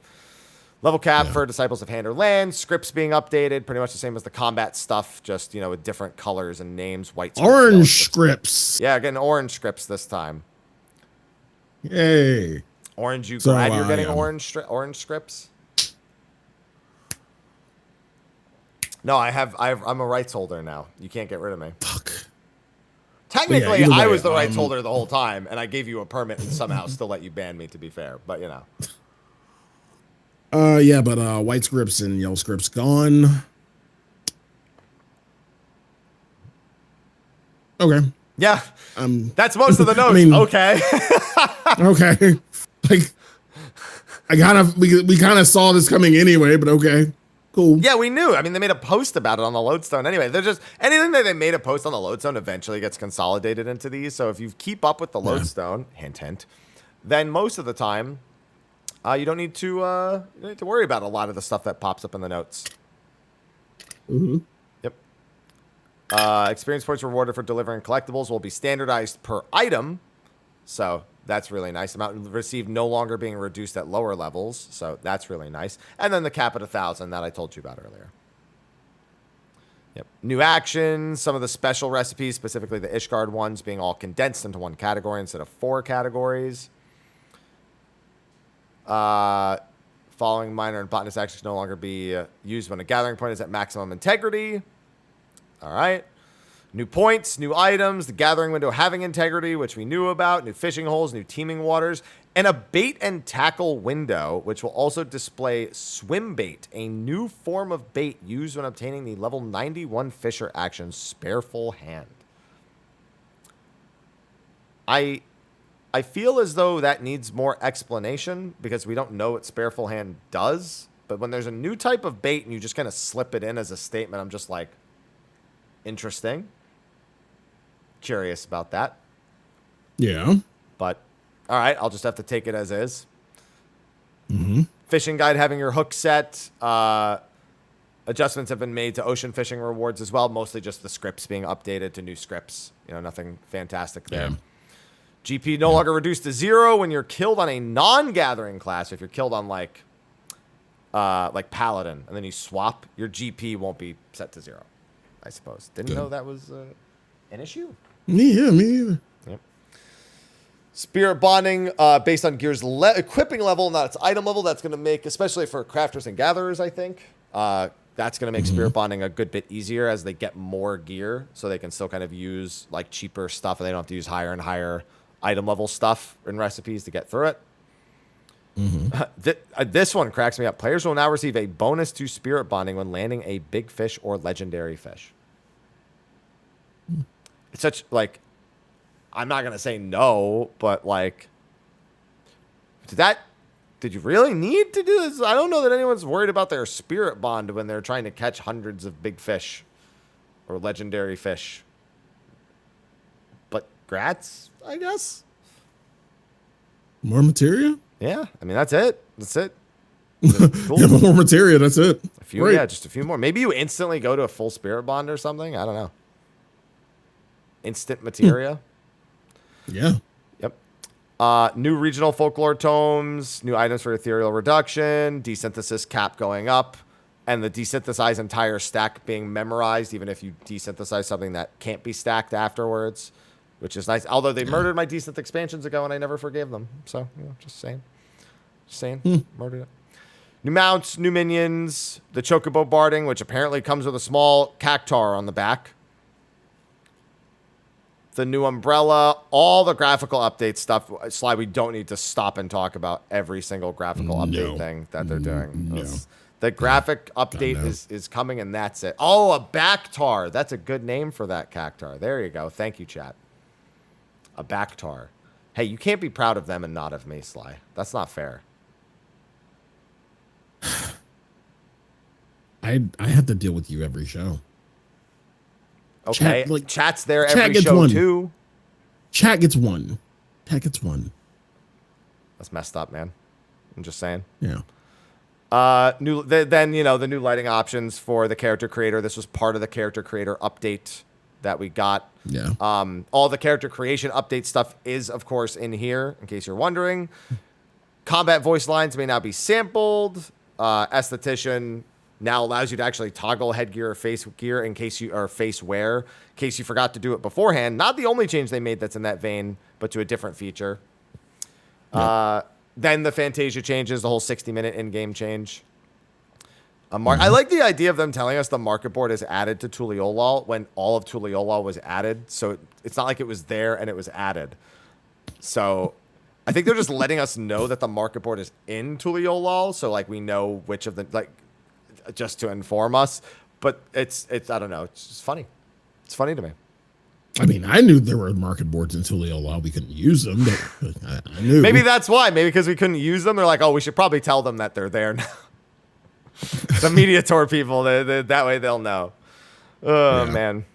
Level cap for Disciples of Hand or Land. Scripts being updated, pretty much the same as the combat stuff, just, with different colors and names. White scripts, orange scripts. Yeah, getting orange scripts this time. Yay. Orange, glad you're getting orange scripts? No, I'm a rights holder now. You can't get rid of me. Fuck. Technically, I was the rights holder the whole time, and I gave you a permit and somehow still let you ban me, to be fair. But, Yeah, but white scripts and yellow scripts gone. Okay. Yeah. That's most of the notes. Okay. Okay. Like, we kind of saw this coming anyway, but okay. Cool. Yeah, we knew. I mean, they made a post about it on the Lodestone anyway. They're just anything that they made a post on the Lodestone eventually gets consolidated into these. So if you keep up with the Lodestone, hint, hint, then most of the time, you don't need to worry about a lot of the stuff that pops up in the notes. Yep. Experience points rewarded for delivering collectibles will be standardized per item. So that's really nice. Amount received no longer being reduced at lower levels. So that's really nice. And then the cap at 1,000 that I told you about earlier. Yep. New actions. Some of the special recipes, specifically the Ishgard ones, being all condensed into one category instead of 4 categories. Following minor and botanist actions no longer be used when a gathering point is at maximum integrity. All right. New points, new items, the gathering window having integrity, which we knew about, new fishing holes, new teeming waters, and a bait and tackle window, which will also display swim bait, a new form of bait used when obtaining the level 91 Fisher action Spareful Hand. I feel as though that needs more explanation because we don't know what Spareful Hand does, but when there's a new type of bait and you just kind of slip it in as a statement, I'm just like, interesting. Curious about that. Yeah. But, all right, I'll just have to take it as is. Fishing guide having your hook set. Adjustments have been made to ocean fishing rewards as well. Mostly just the scripts being updated to new scripts. Nothing fantastic there. Yeah. GP no longer reduced to 0 when you're killed on a non-gathering class. If you're killed on like Paladin and then you swap, your GP won't be set to 0, I suppose. Didn't know that was an issue. Yeah, me either. Yep. Spirit bonding based on gear's equipping level, not its item level. That's going to make, especially for crafters and gatherers, I think, that's going to make spirit bonding a good bit easier as they get more gear, so they can still kind of use like cheaper stuff, and they don't have to use higher and higher item level stuff in recipes to get through it. This one cracks me up. Players will now receive a bonus to spirit bonding when landing a big fish or legendary fish. It's such, like, I'm not going to say no, but, like, did you really need to do this? I don't know that anyone's worried about their spirit bond when they're trying to catch hundreds of big fish or legendary fish. But grats, I guess. More materia? Yeah, I mean, that's it. That's it. Cool. Yeah, more materia, that's it. Yeah, just a few more. Maybe you instantly go to a full spirit bond or something. I don't know. instant materia. Yeah. Yep. New regional folklore tomes, new items for ethereal reduction, desynthesis cap going up, and the desynthesize entire stack being memorized, even if you desynthesize something that can't be stacked afterwards, which is nice. Although they murdered my desynth expansions ago, and I never forgave them. So, just saying. Murdered it. New mounts, new minions, the Chocobo barding, which apparently comes with a small cactar on the back. The new umbrella, all the graphical update stuff. Sly, we don't need to stop and talk about every single graphical update thing that they're doing. No. The graphic update is coming, and that's it. Oh, a Bactar. That's a good name for that cactar. There you go. Thank you, chat. A Bactar. Hey, you can't be proud of them and not of me, Sly. That's not fair. I have to deal with you every show. Okay, chat's there every show too. Chat gets one. That's messed up, man. I'm just saying. Yeah. The new lighting options for the character creator. This was part of the character creator update that we got. Yeah. All the character creation update stuff is, of course, in here, in case you're wondering. Combat voice lines may now be sampled. Esthetician now allows you to actually toggle headgear or face gear in case you or face wear, in case you forgot to do it beforehand. Not the only change they made that's in that vein, but to a different feature. Yeah. Then the Fantasia changes, the whole 60-minute in-game change. I like the idea of them telling us the market board is added to Tuliolol when all of Tuliolol was added. So it's not like it was there and it was added. So I think they're just letting us know that the market board is in Tuliolol. So like we know which of the, like, just to inform us. But it's I don't know. It's just funny. It's funny to me. I mean, I knew there were market boards in Tuliolol. We couldn't use them, but I knew. Maybe that's why. Maybe because we couldn't use them. They're like, oh, we should probably tell them that they're there now. The media tour people, that way they'll know. Oh, yeah. Man.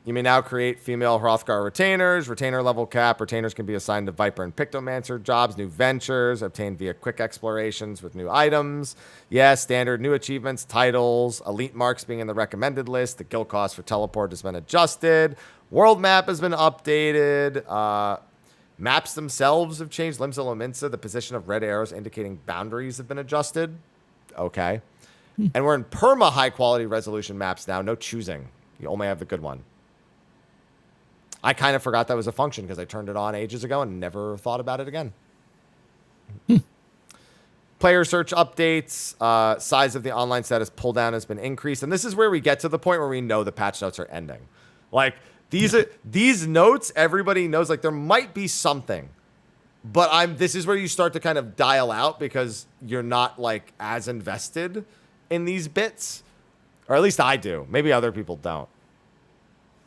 You may now create female Hrothgar retainers, retainer level cap. Retainers can be assigned to Viper and Pictomancer jobs, new ventures, obtained via quick explorations with new items. Yeah, standard new achievements, titles, elite marks being in the recommended list. The guild cost for teleport has been adjusted. World map has been updated. Maps themselves have changed. Limsa Lominsa, the position of red arrows indicating boundaries have been adjusted. Okay. And we're in perma high quality resolution maps now. No choosing. You only have the good one. I kind of forgot that was a function because I turned it on ages ago and never thought about it again. Player search updates. Size of the online status pull down has been increased. And this is where we get to the point where we know the patch notes are ending. Like, these notes, everybody knows, like, there might be something. But this is where you start to kind of dial out because you're not, like, as invested in these bits. Or at least I do. Maybe other people don't.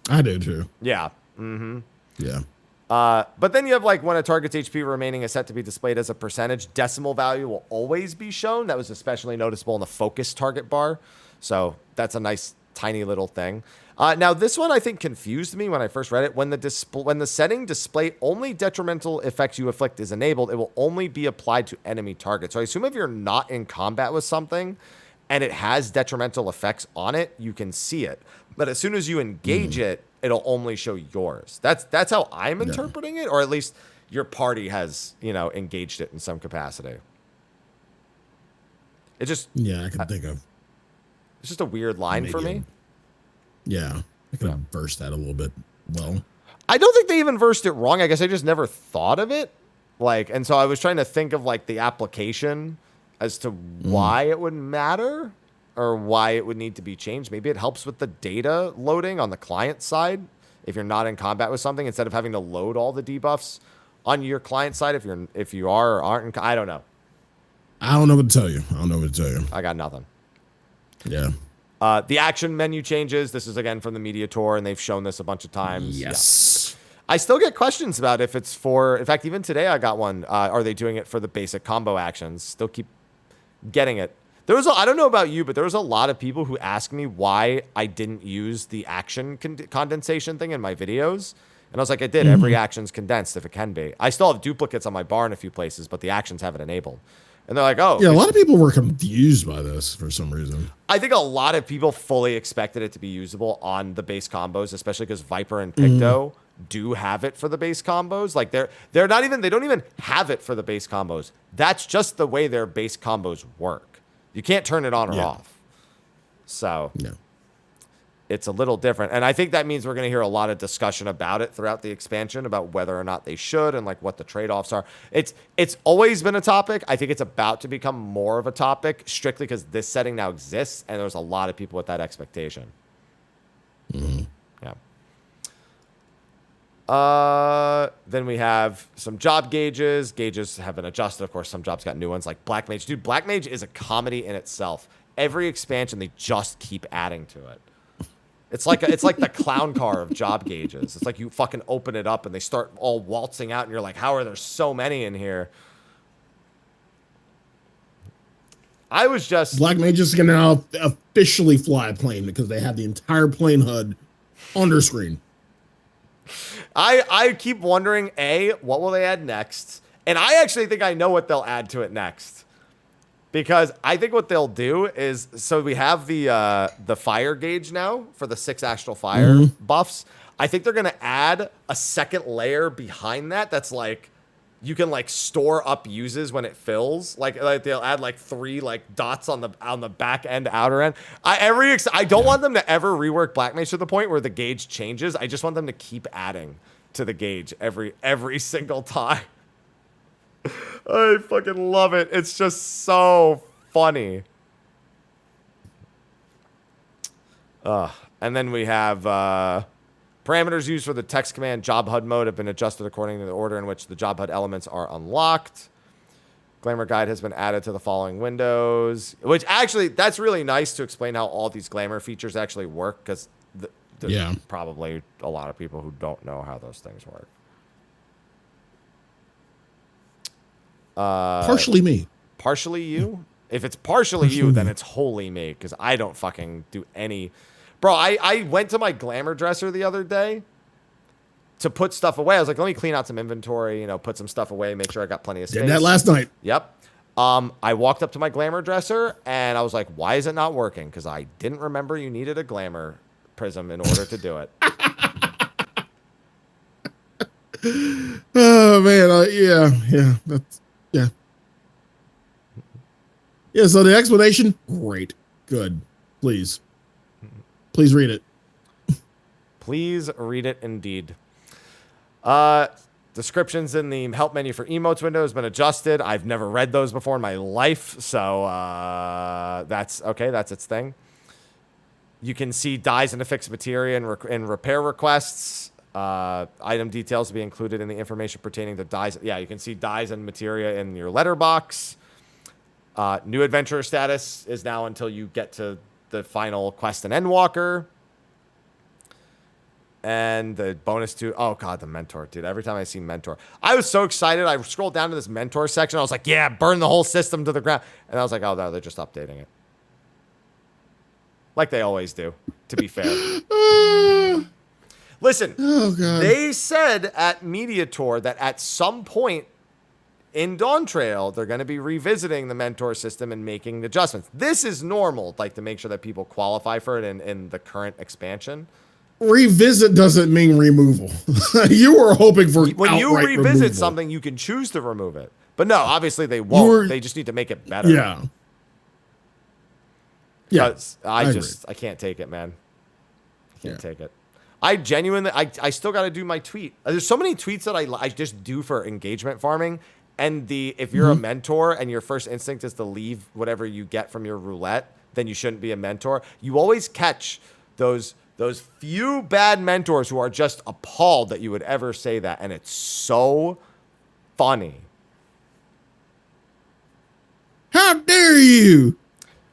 I do, too. Yeah. Mm-hmm. Yeah. But then you have, like, when a target's HP remaining is set to be displayed as a percentage, decimal value will always be shown. That was especially noticeable in the focus target bar. So that's a nice, tiny little thing. Now, this one I think confused me when I first read it. When the setting display only detrimental effects you inflict is enabled, it will only be applied to enemy targets. So I assume if you're not in combat with something and it has detrimental effects on it, you can see it. But as soon as you engage it, it'll only show yours. That's how I'm interpreting it, or at least your party has, engaged it in some capacity. It just I can think of. It's just a weird line for me. Yeah, I could have versed that a little bit well. I don't think they even versed it wrong. I guess I just never thought of it. And so I was trying to think of like the application as to why it would matter or why it would need to be changed. Maybe it helps with the data loading on the client side if you're not in combat with something, instead of having to load all the debuffs on your client side if you are or aren't I don't know. I don't know what to tell you. I got nothing. Yeah. The action menu changes. This is, again, from the media tour, and they've shown this a bunch of times. Yes. Yeah. I still get questions about if it's for... In fact, even today I got one. Are they doing it for the basic combo actions? Still keep getting it. I don't know about you, but there was a lot of people who asked me why I didn't use the action condensation thing in my videos. And I was like, I did. Every action's condensed if it can be. I still have duplicates on my bar in a few places, but the actions have it enabled. And they're like, oh. Yeah, a lot of people were confused by this for some reason. I think a lot of people fully expected it to be usable on the base combos, especially because Viper and Picto do have it for the base combos. Like they don't even have it for the base combos. That's just the way their base combos work. You can't turn it on or off. So it's a little different. And I think that means we're going to hear a lot of discussion about it throughout the expansion about whether or not they should and like what the trade-offs are. It's always been a topic. I think it's about to become more of a topic strictly because this setting now exists and there's a lot of people with that expectation. Yeah. Then we have some job gauges. Gauges have been adjusted. Of course, some jobs got new ones like Black Mage. Dude, Black Mage is a comedy in itself. Every expansion, they just keep adding to it. It's like the clown car of job gauges. It's like you fucking open it up and they start all waltzing out and you're like, how are there so many in here? I was just... Black Mages can now officially fly a plane because they have the entire plane HUD on their screen. I keep wondering, A, what will they add next? And I actually think I know what they'll add to it next. Because I think what they'll do is, so we have the fire gauge now for the 6 astral fire buffs. I think they're going to add a second layer behind that that's like, you can like store up uses when it fills. Like they'll add like 3 like dots on the back end, outer end. I don't want them to ever rework Black Mage to the point where the gauge changes. I just want them to keep adding to the gauge every single time. I fucking love it. It's just so funny. And then we have parameters used for the text command job HUD mode have been adjusted according to the order in which the job HUD elements are unlocked. Glamour guide has been added to the following windows, which actually, that's really nice to explain how all these glamour features actually work, because there's probably a lot of people who don't know how those things work. Partially me. Partially you? If it's partially you, then it's wholly me, because I don't fucking do any... Bro, I went to my glamour dresser the other day to put stuff away. I was like, let me clean out some inventory, put some stuff away, make sure I got plenty of space. Did that last night. Yep. I walked up to my glamour dresser, and I was like, why is it not working? Because I didn't remember you needed a glamour prism in order to do it. Oh, man. Yeah, so the explanation, great. Good. Please read it. Please read it indeed. Descriptions in the help menu for emotes window has been adjusted. I've never read those before in my life, so that's okay. That's its thing. You can see dyes and affixed materia and repair requests. Item details to be included in the information pertaining to dyes. Yeah, you can see dyes and materia in your letterbox. New adventurer status is now until you get to the final quest in Endwalker. And the bonus to, oh God, the mentor, dude. Every time I see mentor, I was so excited. I scrolled down to this mentor section. I was like, yeah, burn the whole system to the ground. And I was like, oh no, they're just updating it. Like they always do, to be fair. Listen, they said at Media Tour that at some point in Dawntrail, they're going to be revisiting the mentor system and making adjustments. This is normal, like to make sure that people qualify for it in the current expansion. Revisit doesn't mean removal. You were hoping for when you revisit removal. something, you can choose to remove it. But no, obviously they won't. They just need to make it better. Yeah. Yeah. I can't take it, man. I can't take it. I genuinely, I still got to do my tweet. There's so many tweets that I just do for engagement farming. And if you're a mentor and your first instinct is to leave whatever you get from your roulette, then you shouldn't be a mentor. You always catch those few bad mentors who are just appalled that you would ever say that. And it's so funny. How dare you?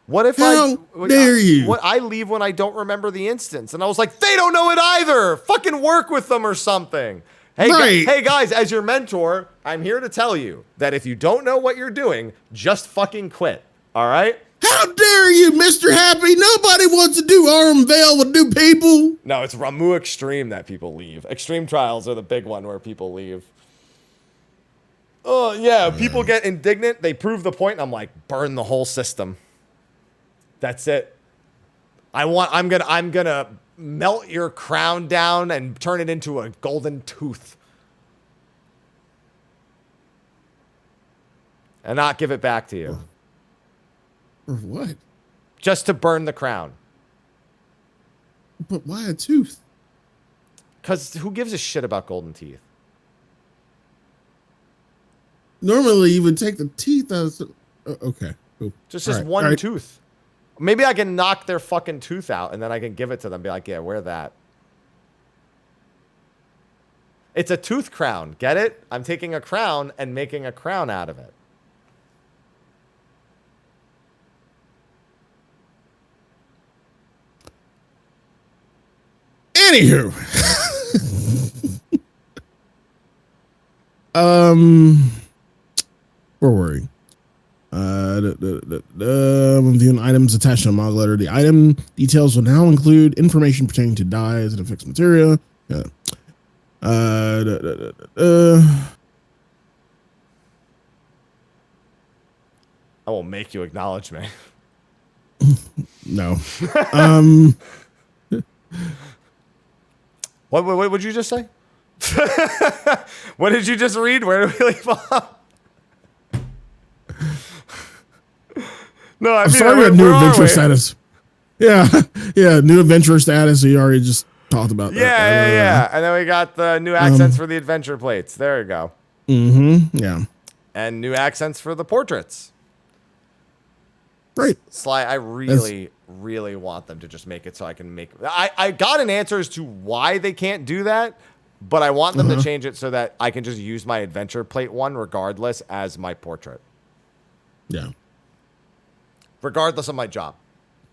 What if I leave when I don't remember the instance? And I was like, they don't know it either. Fucking work with them or something. Hey guys, as your mentor, I'm here to tell you that if you don't know what you're doing, just fucking quit. All right? How dare you, Mr. Happy? Nobody wants to do Arm Veil with new people. No, it's Ramu Extreme that people leave. Extreme Trials are the big one where people leave. Oh yeah, people get indignant. They prove the point. And I'm like, burn the whole system. That's it. I'm gonna melt your crown down and turn it into a golden tooth, and not give it back to you. Or what? Just to burn the crown. But why a tooth? Because who gives a shit about golden teeth? Normally, you would take the teeth out. Okay. Cool. Just one tooth. Maybe I can knock their fucking tooth out and then I can give it to them. Be like, yeah, wear that. It's a tooth crown. Get it? I'm taking a crown and making a crown out of it. Anywho. Where were we? Viewing items attached to a model letter. The item details will now include information pertaining to dyes and affixed material. Yeah. I will make you acknowledge me. No. What would you just say? What did you just read? Where did we leave off? No, I'm sorry we had new adventure status. Yeah, yeah, new adventure status. You already just talked about that. Yeah. And then we got the new accents for the adventure plates. There you go. Mm-hmm. Yeah. And new accents for the portraits. Great. Sly, I really want them to just make it so I can make... I got an answer as to why they can't do that, but I want them to change it so that I can just use my adventure plate one regardless as my portrait. Yeah. Regardless of my job.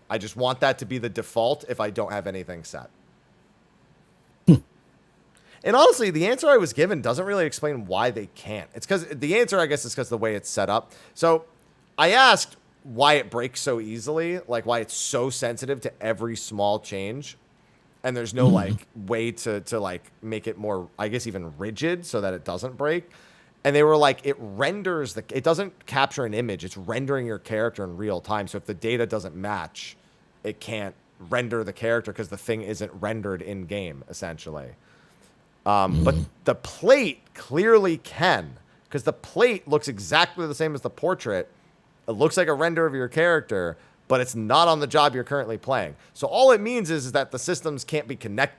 I just want that to be the default if I don't have anything set. And honestly, the answer I was given doesn't really explain why they can't. It's because the answer, I guess, is because the way it's set up. So I asked why it breaks so easily, like why it's so sensitive to every small change. And there's no like way to like make it more, I guess, even rigid so that it doesn't break. And they were like, it doesn't capture an image. It's rendering your character in real time. So if the data doesn't match, it can't render the character because the thing isn't rendered in game, essentially. But the plate clearly can, because the plate looks exactly the same as the portrait. It looks like a render of your character, but it's not on the job you're currently playing. So all it means is that the systems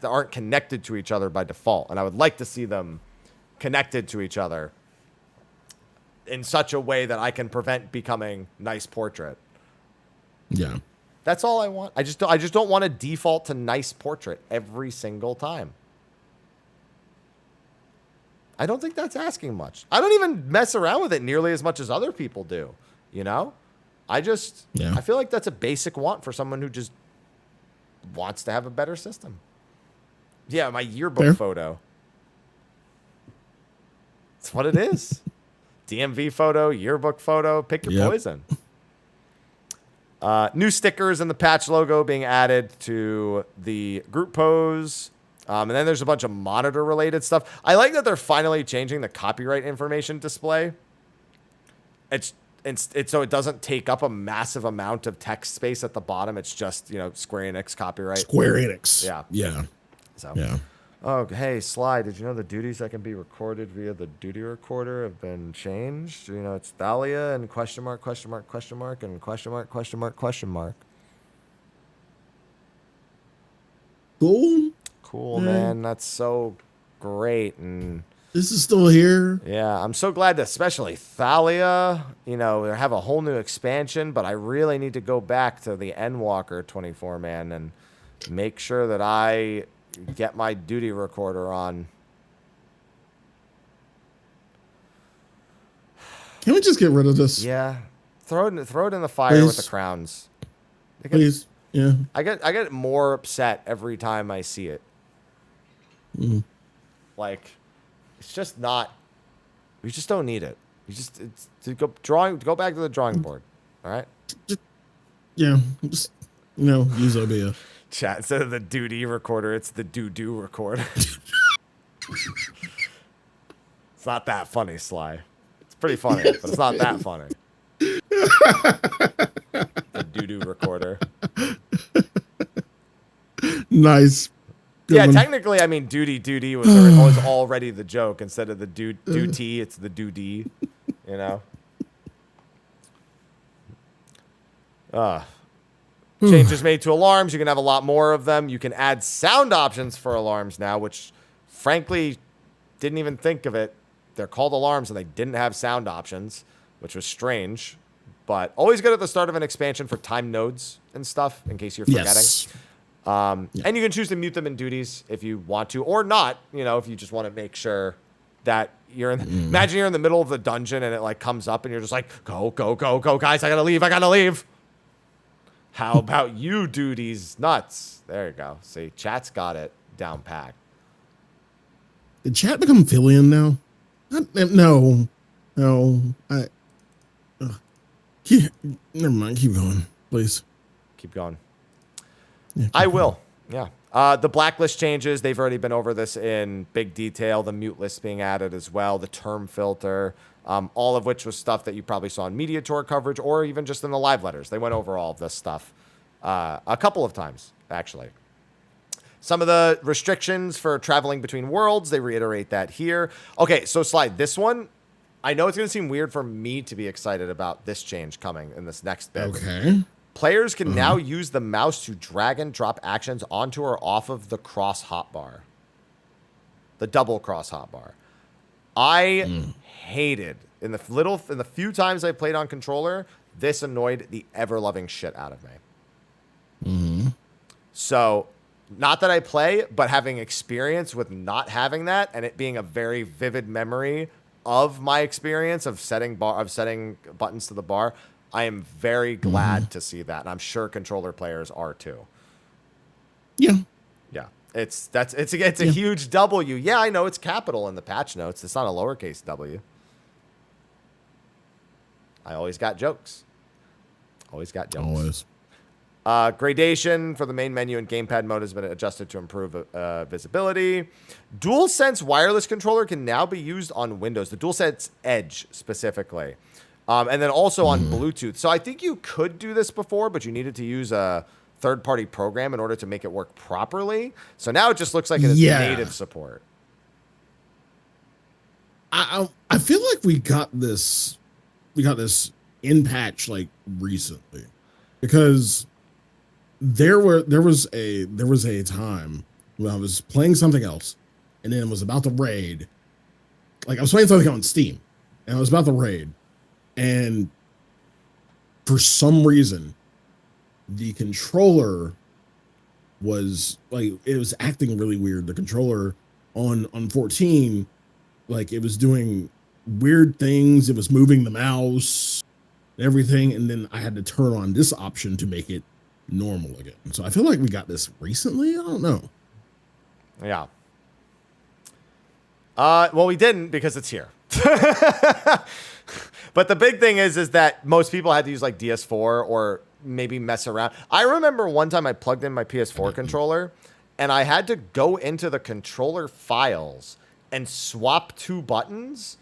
aren't connected to each other by default. And I would like to see them connected to each other in such a way that I can prevent becoming nice portrait. Yeah. That's all I want. I just don't want to default to nice portrait every single time. I don't think that's asking much. I don't even mess around with it nearly as much as other people do. You know? I feel like that's a basic want for someone who just wants to have a better system. Yeah, my yearbook photo. That's what it is. DMV photo, yearbook photo, pick your poison. New stickers and the patch logo being added to the group pose. And then there's a bunch of monitor related stuff. I like that they're finally changing the copyright information display. It's so it doesn't take up a massive amount of text space at the bottom. It's just, Square Enix copyright. Square Enix. Yeah. Yeah. So. Yeah. Oh, hey, Sly, did you know the duties that can be recorded via the duty recorder have been changed? It's Thalia and question mark, question mark, question mark, and question mark, question mark, question mark. Cool, man. That's so great. And this is still here. Yeah, I'm so glad that especially Thalia, they have a whole new expansion, but I really need to go back to the Endwalker 24-man and make sure that I get my duty recorder on. Can we just get rid of this? Yeah. Throw it in the fire with the crowns. Please. Yeah. I get more upset every time I see it. Like, it's just not. We just don't need it. Go back to the drawing board. All right. Just use OBS. Chat, instead of the duty recorder, it's the do recorder. It's not that funny, Sly. pretty funny, but it's not that funny. The doo-doo recorder. Nice. Good Yeah, one. technically, I mean, duty was already the joke. Instead of the duty, it's the doody, you know? Changes made to alarms. You can have a lot more of them. You can add sound options for alarms now, which, frankly, didn't even think of it. They're called alarms, and they didn't have sound options, which was strange. But always good at the start of an expansion for time nodes and stuff, in case you're forgetting. Yes. And you can choose to mute them in duties if you want to, or not, you know, if you just want to make sure that you're in, imagine you're in the middle of the dungeon and it like comes up and you're just like, go, guys, I gotta leave. How about you, duties? Nuts. There you go. See, chat's got it down packed. Did chat become Phillian now? No. Never mind. Keep going, please. Keep going. Yeah, I will. Yeah. The blacklist changes. They've already been over this in big detail. The mute list being added as well. The term filter. All of which was stuff that you probably saw in media tour coverage or even just in the live letters. They went over all of this stuff a couple of times, actually. Some of the restrictions for traveling between worlds, they reiterate that here. Okay, so Slide, this one, I know it's going to seem weird for me to be excited about this change coming in this next bit. Okay. Players can now use the mouse to drag and drop actions onto or off of the cross hotbar. The double cross hotbar. I hated in the few times I played on controller, this annoyed the ever-loving shit out of me. So, not that I play, but having experience with not having that and it being a very vivid memory of my experience of setting buttons to the bar, I am very glad to see that, and I'm sure controller players are too. Yeah. Yeah, it's a huge W. Yeah, I know it's capital in the patch notes. It's not a lowercase w. I always got jokes. Always. Gradation for the main menu and gamepad mode has been adjusted to improve visibility. DualSense wireless controller can now be used on Windows. The DualSense Edge specifically. And then also on Bluetooth. So I think you could do this before, but you needed to use a third-party program in order to make it work properly. So now it just looks like it has native support. I feel like we got this in patch like recently, because there was a time when I was playing something else and then was about to raid. Like I was playing something on Steam and I was about to raid. And for some reason, the controller was like, it was acting really weird. The controller on 14, like it was doing weird things. It was moving the mouse and everything. And then I had to turn on this option to make it normal again. So I feel like we got this recently. I don't know. Yeah. Well, we didn't because it's here. But the big thing is that most people had to use like DS4 or maybe mess around. I remember one time I plugged in my PS4 controller and I had to go into the controller files and swap two buttons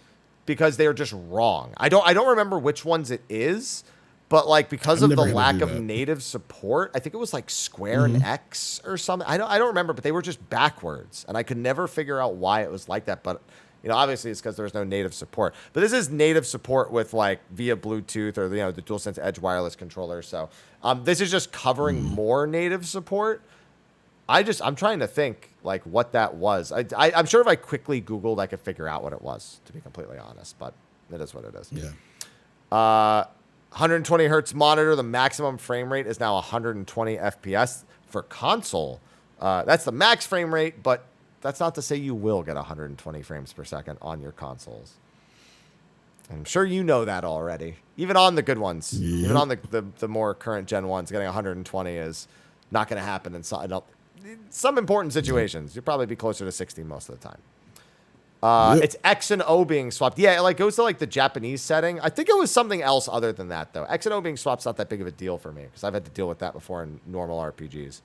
because they were just wrong. I don't remember which ones it is, but like because of the lack of native support, I think it was like Square and X or something. I don't remember, but they were just backwards and I could never figure out why it was like that. But you know, obviously it's because there's no native support, but this is native support with like via Bluetooth or, you know, the DualSense Edge wireless controller. So this is just covering more native support. I'm trying to think like what that was. I'm sure if I quickly Googled, I could figure out what it was, to be completely honest, but it is what it is. Yeah. 120 hertz monitor. The maximum frame rate is now 120 FPS for console. That's the max frame rate, but that's not to say you will get 120 frames per second on your consoles. I'm sure you know that already. Even on the good ones, even on the more current gen ones, getting 120 is not going to happen in some important situations. You'll probably be closer to 60 most of the time. It's X and O being swapped. Yeah, it like goes to like the Japanese setting. I think it was something else other than that though. X and O being swapped's not that big of a deal for me because I've had to deal with that before in normal RPGs.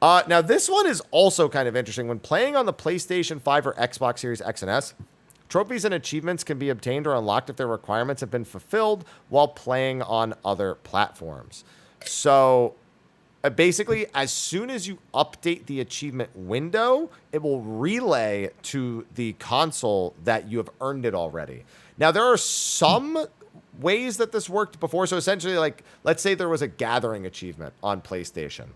Now this one is also kind of interesting. When playing on the PlayStation 5 or Xbox Series X and S, Trophies and achievements can be obtained or unlocked if their requirements have been fulfilled while playing on other platforms. So basically, as soon as you update the achievement window, it will relay to the console that you have earned it already. Now, there are some ways that this worked before. So essentially, like, let's say there was a gathering achievement on PlayStation,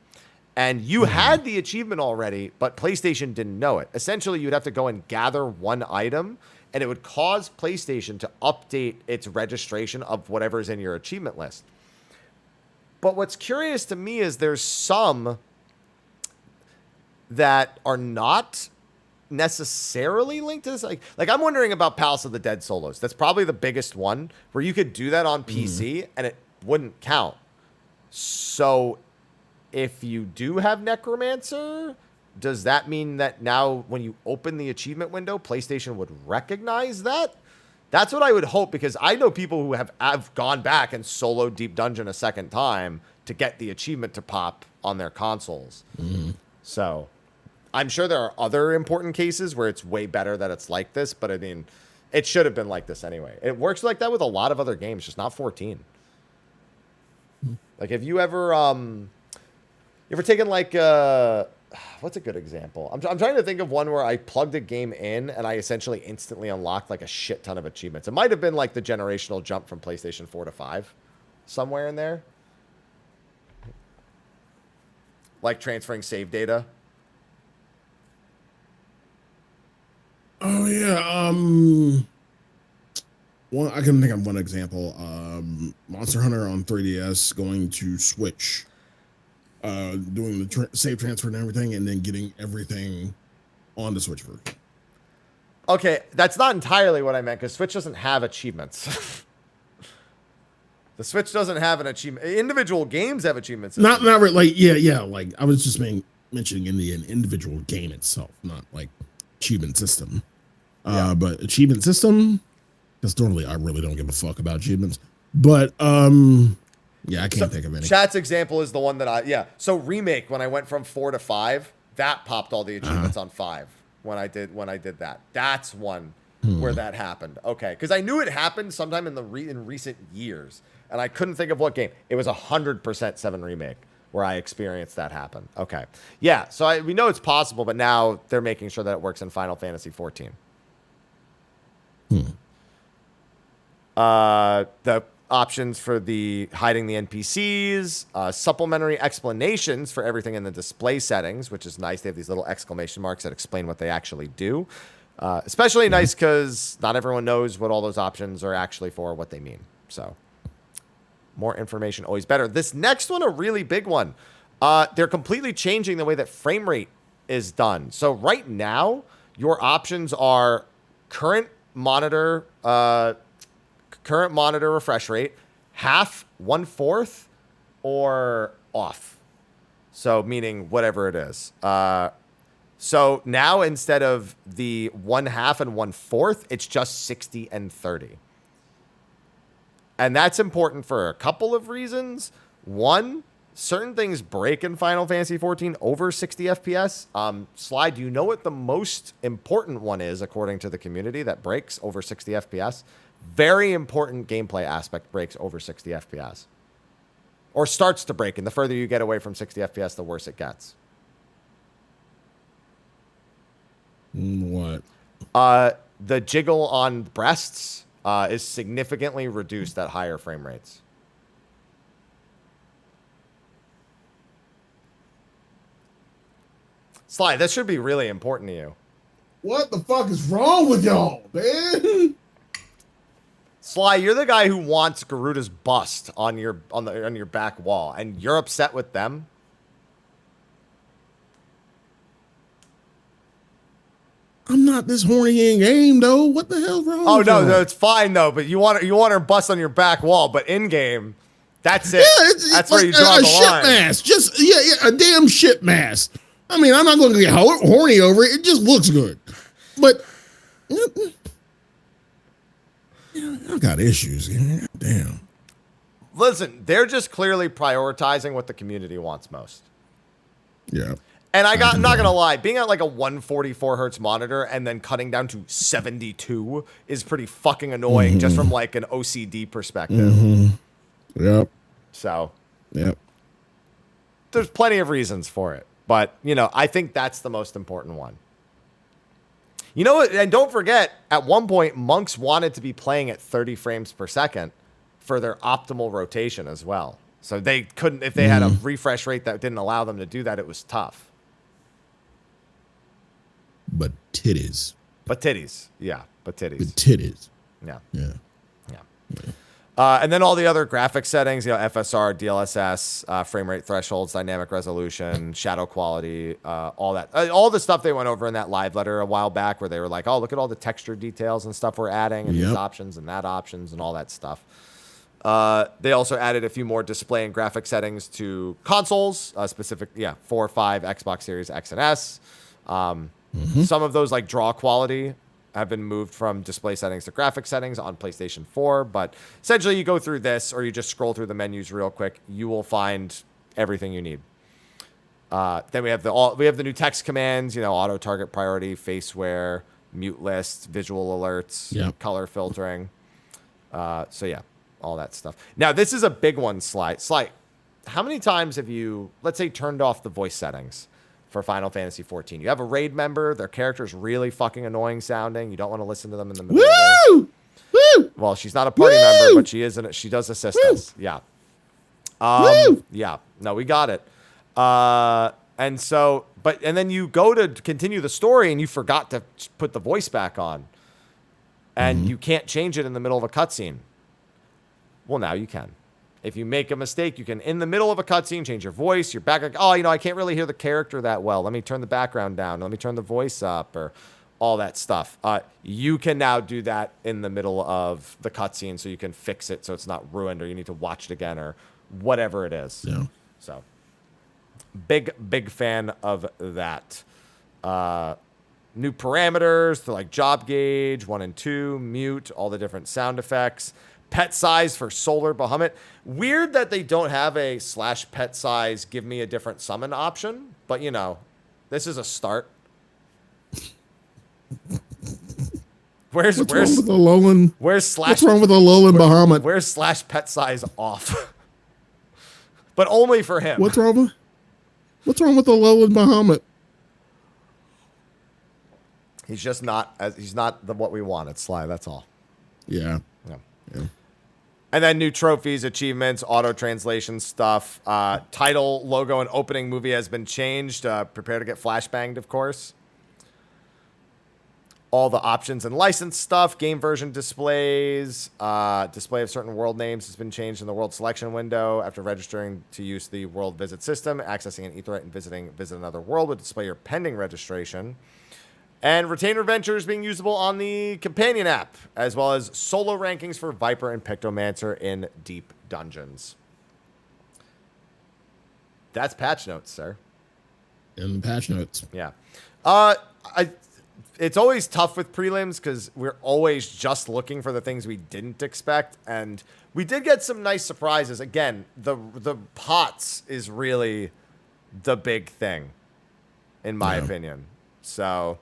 and you had the achievement already, but PlayStation didn't know it. Essentially, you'd have to go and gather one item, and it would cause PlayStation to update its registration of whatever's in your achievement list. But what's curious to me is there's some that are not necessarily linked to this. Like I'm wondering about Palace of the Dead solos. That's probably the biggest one where you could do that on PC and it wouldn't count. So if you do have Necromancer, does that mean that now when you open the achievement window, PlayStation would recognize that? That's what I would hope, because I know people who have gone back and soloed Deep Dungeon a second time to get the achievement to pop on their consoles. So I'm sure there are other important cases where it's way better that it's like this, but I mean, it should have been like this anyway. It works like that with a lot of other games, just not 14. Like, have you ever taken like what's a good example? I'm trying to think of one where I plugged a game in and I essentially instantly unlocked like a shit ton of achievements. It might have been like the generational jump from PlayStation 4 to 5, somewhere in there. Like transferring save data. Oh yeah. One I can think of one example. Monster Hunter on 3DS going to Switch. Doing the save transfer and everything, and then getting everything on the Switch version. Okay, that's not entirely what I meant, because Switch doesn't have achievements. The Switch doesn't have an achievement. Individual games have achievements. Not really, like yeah. Like I was just mentioning in the individual game itself, not like achievement system. But achievement system, because normally I really don't give a fuck about achievements. But yeah, I can't think of any. Chat's example is the one that So Remake, when I went from 4 to 5, that popped all the achievements on 5 when I did that. That's one where that happened. Okay, because I knew it happened sometime in recent years, and I couldn't think of what game. It was 100% 7 Remake where I experienced that happen. Okay, yeah. So we know it's possible, but now they're making sure that it works in Final Fantasy 14. The options for the hiding the NPCs, supplementary explanations for everything in the display settings, which is nice. They have these little exclamation marks that explain what they actually do. Especially nice because not everyone knows what all those options are actually for, what they mean. So more information, always better. This next one, a really big one. They're completely changing the way that frame rate is done. So right now, your options are current monitor refresh rate, half, 1/4, or off. So meaning whatever it is. So now instead of the 1/2 and 1/4, it's just 60 and 30. And that's important for a couple of reasons. One, certain things break in Final Fantasy 14 over 60 FPS. Sly, do you know what the most important one is, according to the community, that breaks over 60 FPS? Very important gameplay aspect breaks over 60 FPS. Or starts to break, and the further you get away from 60 FPS, the worse it gets. What? The jiggle on breasts is significantly reduced at higher frame rates. Sly, this should be really important to you. What the fuck is wrong with y'all, man? Sly, you're the guy who wants Garuda's bust on your back wall, and you're upset with them. I'm not this horny in game though. What the hell's wrong? Oh with no, y'all? it's fine though. But you want her bust on your back wall, but in game, that's it. Yeah, that's like where you draw the shit line. mask. Just a damn shit mask. I mean, I'm not going to get horny over it. It just looks good. But I've got issues. Damn. Listen, they're just clearly prioritizing what the community wants most. Yeah. And I'm not gonna lie, being at like a 144 hertz monitor and then cutting down to 72 is pretty fucking annoying, just from like an OCD perspective. Yep. So, yep. There's plenty of reasons for it, but I think that's the most important one. You know what? And don't forget, at one point, monks wanted to be playing at 30 frames per second for their optimal rotation as well. So they couldn't, if they had a refresh rate that didn't allow them to do that, it was tough. But titties. Yeah. But titties. Yeah. And then all the other graphic settings, FSR, DLSS, frame rate thresholds, dynamic resolution, shadow quality, all that. All the stuff they went over in that live letter a while back where they were like, oh, look at all the texture details and stuff we're adding and these options and that options and all that stuff. They also added a few more display and graphic settings to consoles, 4, 5, Xbox Series X and S. Some of those, like draw quality, have been moved from display settings to graphic settings on PlayStation 4. But essentially, you go through this, or you just scroll through the menus real quick, you will find everything you need. Then we have the new text commands, auto target priority, faceware, mute lists, visual alerts, color filtering. All that stuff. Now, this is a big one, Sly. Sly, how many times have you, let's say, turned off the voice settings for Final Fantasy 14? You have a raid member, their character's really fucking annoying sounding. You don't want to listen to them in the middle of the raid. Woo! Well, she's not a party member, but she does assist us. Yeah. Yeah. No, we got it. And then you go to continue the story and you forgot to put the voice back on. And you can't change it in the middle of a cutscene. Well, now you can. If you make a mistake, you can, in the middle of a cutscene, change your voice, your background. Oh, I can't really hear the character that well. Let me turn the background down. Let me turn the voice up, or all that stuff. You can now do that in the middle of the cutscene, so you can fix it so it's not ruined, or you need to watch it again, or whatever it is. Yeah. So, big fan of that. New parameters to like job gauge, 1 and 2, mute, all the different sound effects. Pet size for Solar Bahamut. Weird that they don't have a /pet size give me a different summon option, but this is a start. What's wrong with the Alolan? What's wrong with the Alolan Bahamut? Where's /pet size off? But only for him. What's wrong with the Alolan Bahamut? He's just not what we wanted, Sly. That's all. Yeah. And then new trophies, achievements, auto translation stuff. Title, logo, and opening movie has been changed. Prepare to get flashbanged, of course. All the options and license stuff. Game version displays. Display of certain world names has been changed in the world selection window. After registering to use the world visit system, accessing an Aetheryte and visit another world would display your pending registration. And Retainer Ventures being usable on the companion app, as well as solo rankings for Viper and Pictomancer in deep dungeons. That's patch notes, sir. In the patch notes. Yeah. It's always tough with prelims because we're always just looking for the things we didn't expect. And we did get some nice surprises. Again, the pots is really the big thing, in my opinion. So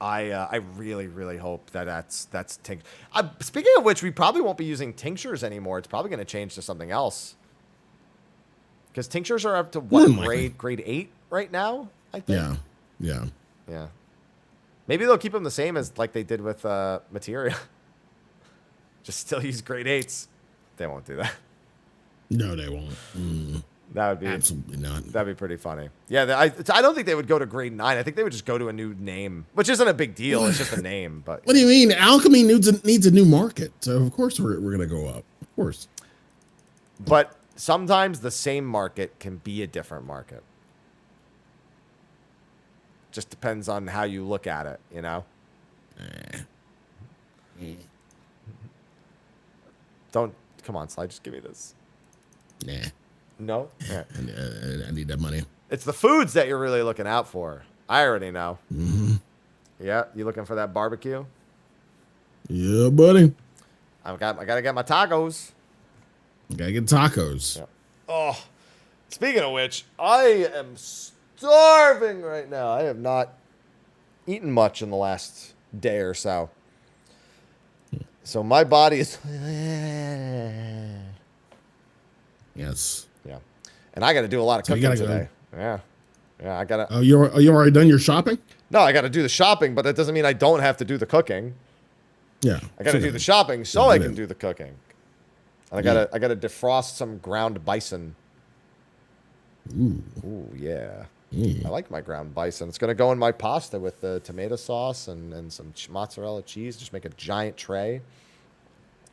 I really, really hope that's tincture. Speaking of which, we probably won't be using tinctures anymore. It's probably going to change to something else. Because tinctures are up to grade 8 right now, I think. Yeah. Maybe they'll keep them the same as like they did with Materia. Just still use grade 8s. They won't do that. No, they won't. That would be absolutely not. That'd be pretty funny. Yeah, I don't think they would go to grade 9. I think they would just go to a new name, which isn't a big deal. It's just a name. But what do you mean? Alchemy needs a new market, so of course we're gonna go up. Of course. But sometimes the same market can be a different market. Just depends on how you look at it, Don't come on, Sly. Just give me this. Nah. No? Yeah. I need that money. It's the foods that you're really looking out for. I already know. Mm-hmm. Yeah, you looking for that barbecue? Yeah, buddy. I gotta get my tacos. Gotta get tacos. Yeah. Oh, speaking of which, I am starving right now. I have not eaten much in the last day or so. So my body is... Yes. Yeah. And I got to do a lot of So you cooking gotta today. Yeah. Yeah, I got to... Oh, are you already done your shopping? No, I got to do the shopping, but that doesn't mean I don't have to do the cooking. Yeah. I got to do the shopping so I can do the cooking. And I got to defrost some ground bison. Ooh, yeah. I like my ground bison. It's going to go in my pasta with the tomato sauce and some mozzarella cheese. Just make a giant tray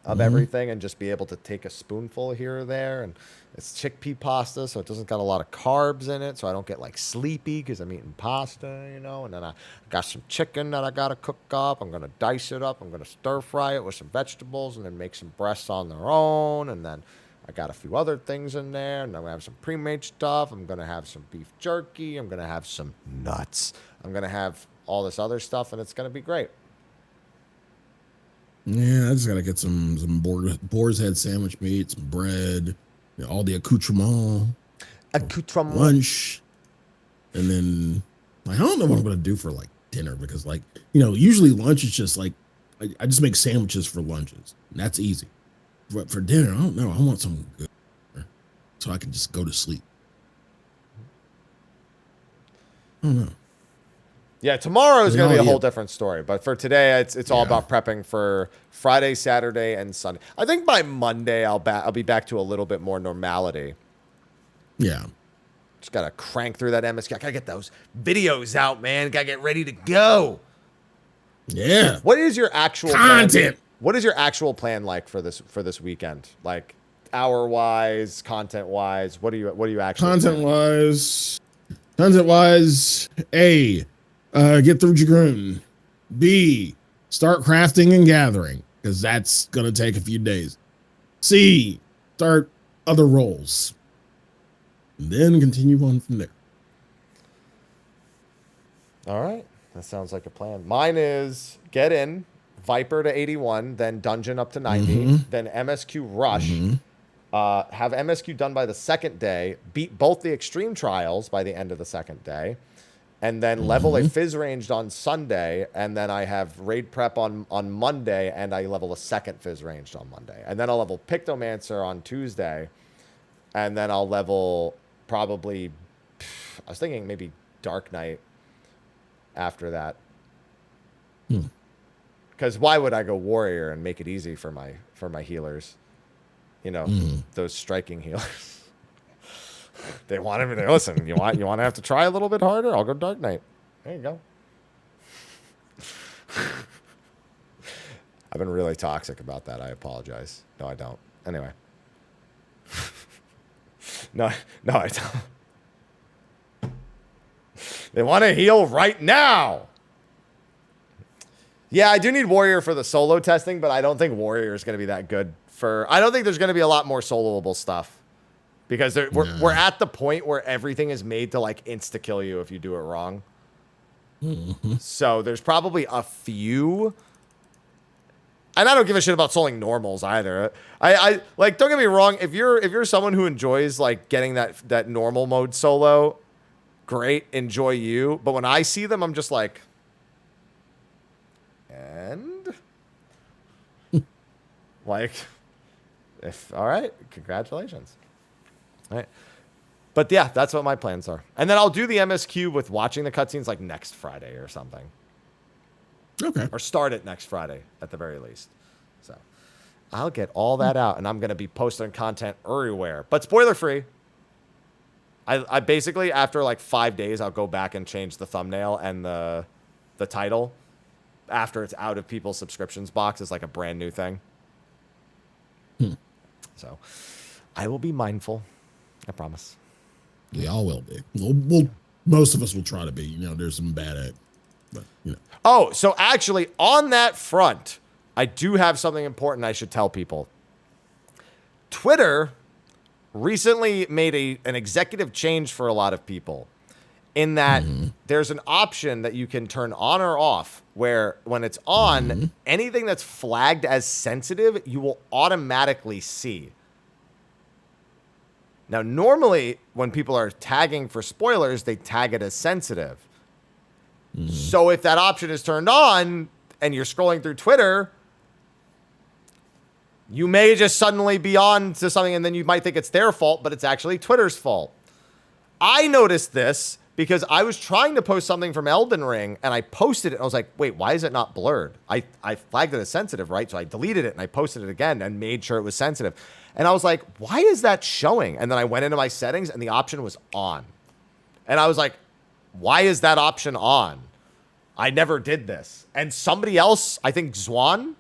of everything and just be able to take a spoonful here or there. And it's chickpea pasta, so it doesn't got a lot of carbs in it, so I don't get like sleepy because I'm eating pasta, you know. And then I got some chicken that I got to cook up. I'm going to dice it up. I'm going to stir fry it with some vegetables and then make some breasts on their own. And then I got a few other things in there, and I'm going to have some pre-made stuff. I'm going to have some beef jerky. I'm going to have some nuts. I'm going to have all this other stuff, and it's going to be great. Yeah, I just gotta get some boar's head sandwich meat, some bread, all the accoutrement, lunch, and then like, I don't know what I'm gonna do for like dinner because like usually lunch is just like I just make sandwiches for lunches and that's easy. But for dinner, I don't know. I want something good so I can just go to sleep. I don't know. Yeah, tomorrow is going to be a whole different story. But for today, it's all about prepping for Friday, Saturday, and Sunday. I think by Monday, I'll be back to a little bit more normality. Yeah. Just got to crank through that MSQ. I got to get those videos out, man. Got to get ready to go. Yeah. What is your actual content? Plan? What is your actual plan like for this weekend? Like hour-wise, content-wise? What are you actually Content-wise, A, get through Jagroon. B, start crafting and gathering, because that's going to take a few days. C, start other roles. And then continue on from there. All right. That sounds like a plan. Mine is get in, Viper to 81, then Dungeon up to 90, then MSQ Rush. Have MSQ done by the second day, beat both the Extreme Trials by the end of the second day, and then level a Fizz Ranged on Sunday, and then I have Raid Prep on Monday, and I level a second Fizz Ranged on Monday. And then I'll level Pictomancer on Tuesday, and then I'll level probably, I was thinking maybe Dark Knight after that. Because why would I go Warrior and make it easy for my healers? Those striking healers. They want everything. Listen, you want to have to try a little bit harder? I'll go Dark Knight. There you go. I've been really toxic about that. I apologize. No, I don't. Anyway. No, I don't. They want to heal right now. Yeah, I do need Warrior for the solo testing, but I don't think Warrior is going to be that good I don't think there's going to be a lot more soloable stuff. Because we're at the point where everything is made to like insta-kill you if you do it wrong. So there's probably a few. And I don't give a shit about soloing normals either. I like, don't get me wrong, if you're someone who enjoys like getting that normal mode solo, great, enjoy you. But when I see them, I'm just like, and like, all right, congratulations. All right. But yeah, that's what my plans are. And then I'll do the MSQ with watching the cutscenes like next Friday or something. Okay. Or start it next Friday at the very least. So I'll get all that out, and I'm going to be posting content everywhere. But spoiler free. I basically, after like 5 days, I'll go back and change the thumbnail and the title after it's out of people's subscriptions box as like a brand new thing. So I will be mindful. I promise. We all will be. We'll most of us will try to be. There's some bad at, but Oh, so actually, on that front, I do have something important I should tell people. Twitter recently made an executive change for a lot of people, in that there's an option that you can turn on or off, where when it's on, anything that's flagged as sensitive, you will automatically see. Now, normally when people are tagging for spoilers, they tag it as sensitive. So if that option is turned on and you're scrolling through Twitter, you may just suddenly be on to something and then you might think it's their fault, but it's actually Twitter's fault. I noticed this because I was trying to post something from Elden Ring and I posted it and I was like, wait, why is it not blurred? I flagged it as sensitive, right? So I deleted it and I posted it again and made sure it was sensitive. And I was like, why is that showing? And then I went into my settings and the option was on. And I was like, why is that option on? I never did this. And somebody else, I think Zwan,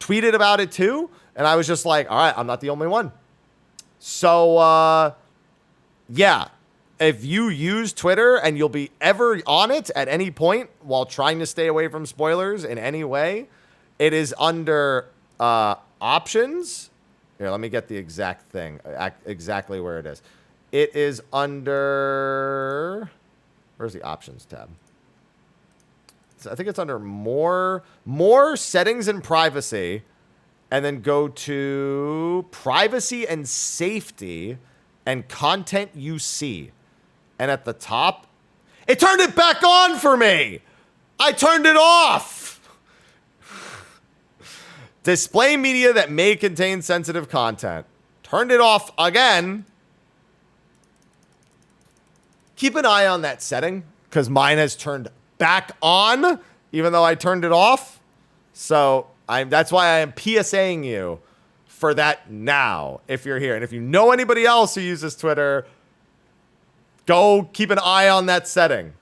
tweeted about it too. And I was just like, all right, I'm not the only one. So, yeah. If you use Twitter and you'll be ever on it at any point while trying to stay away from spoilers in any way, it is under options. Here, let me get the exact thing, exactly where it is. It is under, where's the options tab? I think it's under more settings and privacy, and then go to privacy and safety and content you see. And at the top, it turned it back on for me. I turned it off. Display media that may contain sensitive content. Turned it off again. Keep an eye on that setting because mine has turned back on even though I turned it off. So that's why I am PSAing you for that now if you're here. And if you know anybody else who uses Twitter, go keep an eye on that setting.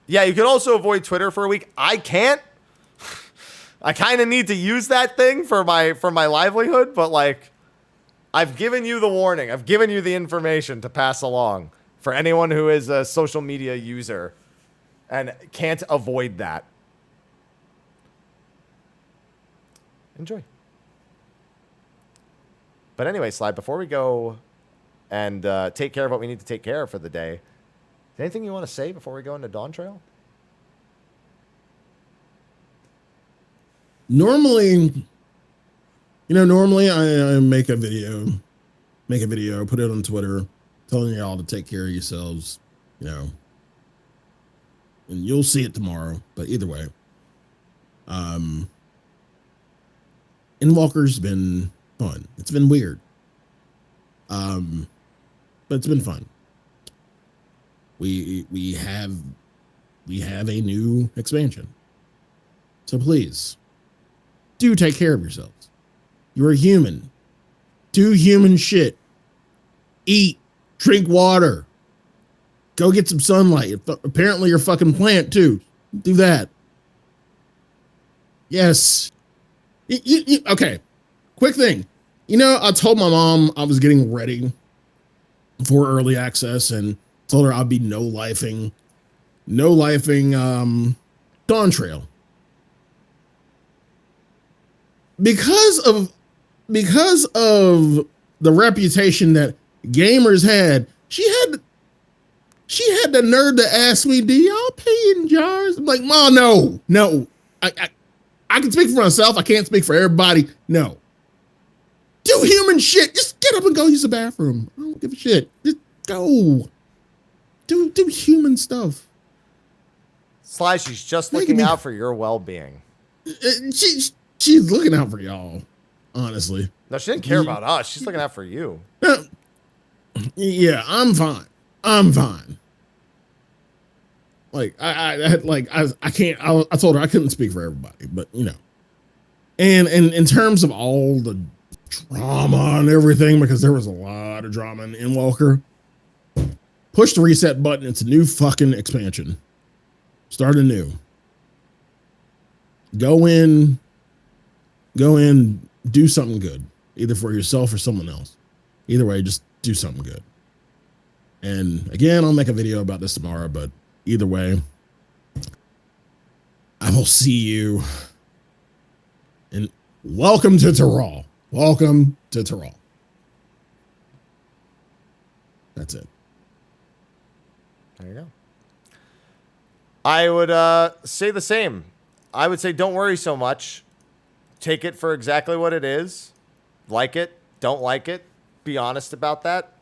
Yeah, you can also avoid Twitter for a week. I can't. I kind of need to use that thing for my livelihood, but like I've given you the warning. I've given you the information to pass along for anyone who is a social media user and can't avoid that. Enjoy. But anyway, Slide, before we go and take care of what we need to take care of for the day, anything you want to say before we go into Dawntrail? Normally I make a video, put it on Twitter, telling y'all to take care of yourselves, and you'll see it tomorrow. But either way, Endwalker's been fun. It's been weird. But it's been fun. We have a new expansion. So please do take care of yourselves. You're a human. Do human shit. Eat, drink water. Go get some sunlight. Apparently you're a fucking plant too. Do that. Yes. Okay. Quick thing. I told my mom I was getting ready for early access and told her I'd be no lifing Dawntrail. Because of the reputation that gamers had, she had the nerve to ask me, "Do y'all pay in jars?" I'm like, "Mom, no. I can speak for myself. I can't speak for everybody. No. Do human shit. Just get up and go use the bathroom. I don't give a shit. Just go. Do human stuff." Sly, she's just looking out for your well-being. She's looking out for y'all, honestly. No, she didn't care about us. She's looking out for you. Yeah, I'm fine. Like I can't. I told her I couldn't speak for everybody, but and in terms of all the drama and everything, because there was a lot of drama in Endwalker, push the reset button. It's a new fucking expansion. Start anew. Go in, do something good, either for yourself or someone else. Either way, just do something good. And again, I'll make a video about this tomorrow, but either way, I will see you. And welcome to Terral. Welcome to Terral. That's it. There you go. I would say the same. I would say don't worry so much. Take it for exactly what it is. Like it, don't like it, be honest about that,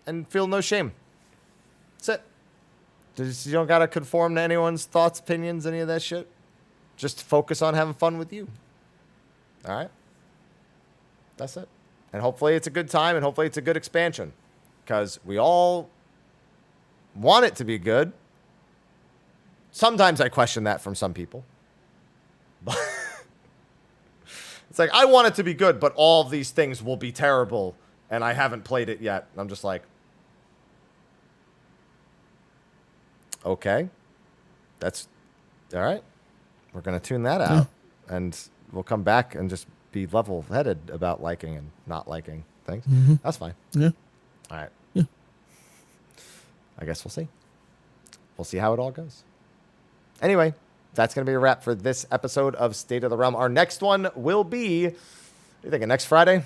and feel no shame. That's it. You don't got to conform to anyone's thoughts, opinions, any of that shit. Just focus on having fun with you. All right? That's it. And hopefully it's a good time, and hopefully it's a good expansion, because we all want it to be good. Sometimes I question that from some people. But it's like, I want it to be good, but all of these things will be terrible, and I haven't played it yet. And I'm just like, okay, that's all right. We're going to tune that out, and we'll come back and just be level-headed about liking and not liking things. Mm-hmm. That's fine. Yeah. All right. Yeah. I guess we'll see. We'll see how it all goes. Anyway, that's going to be a wrap for this episode of State of the Realm. Our next one will be, what are you thinking, next Friday?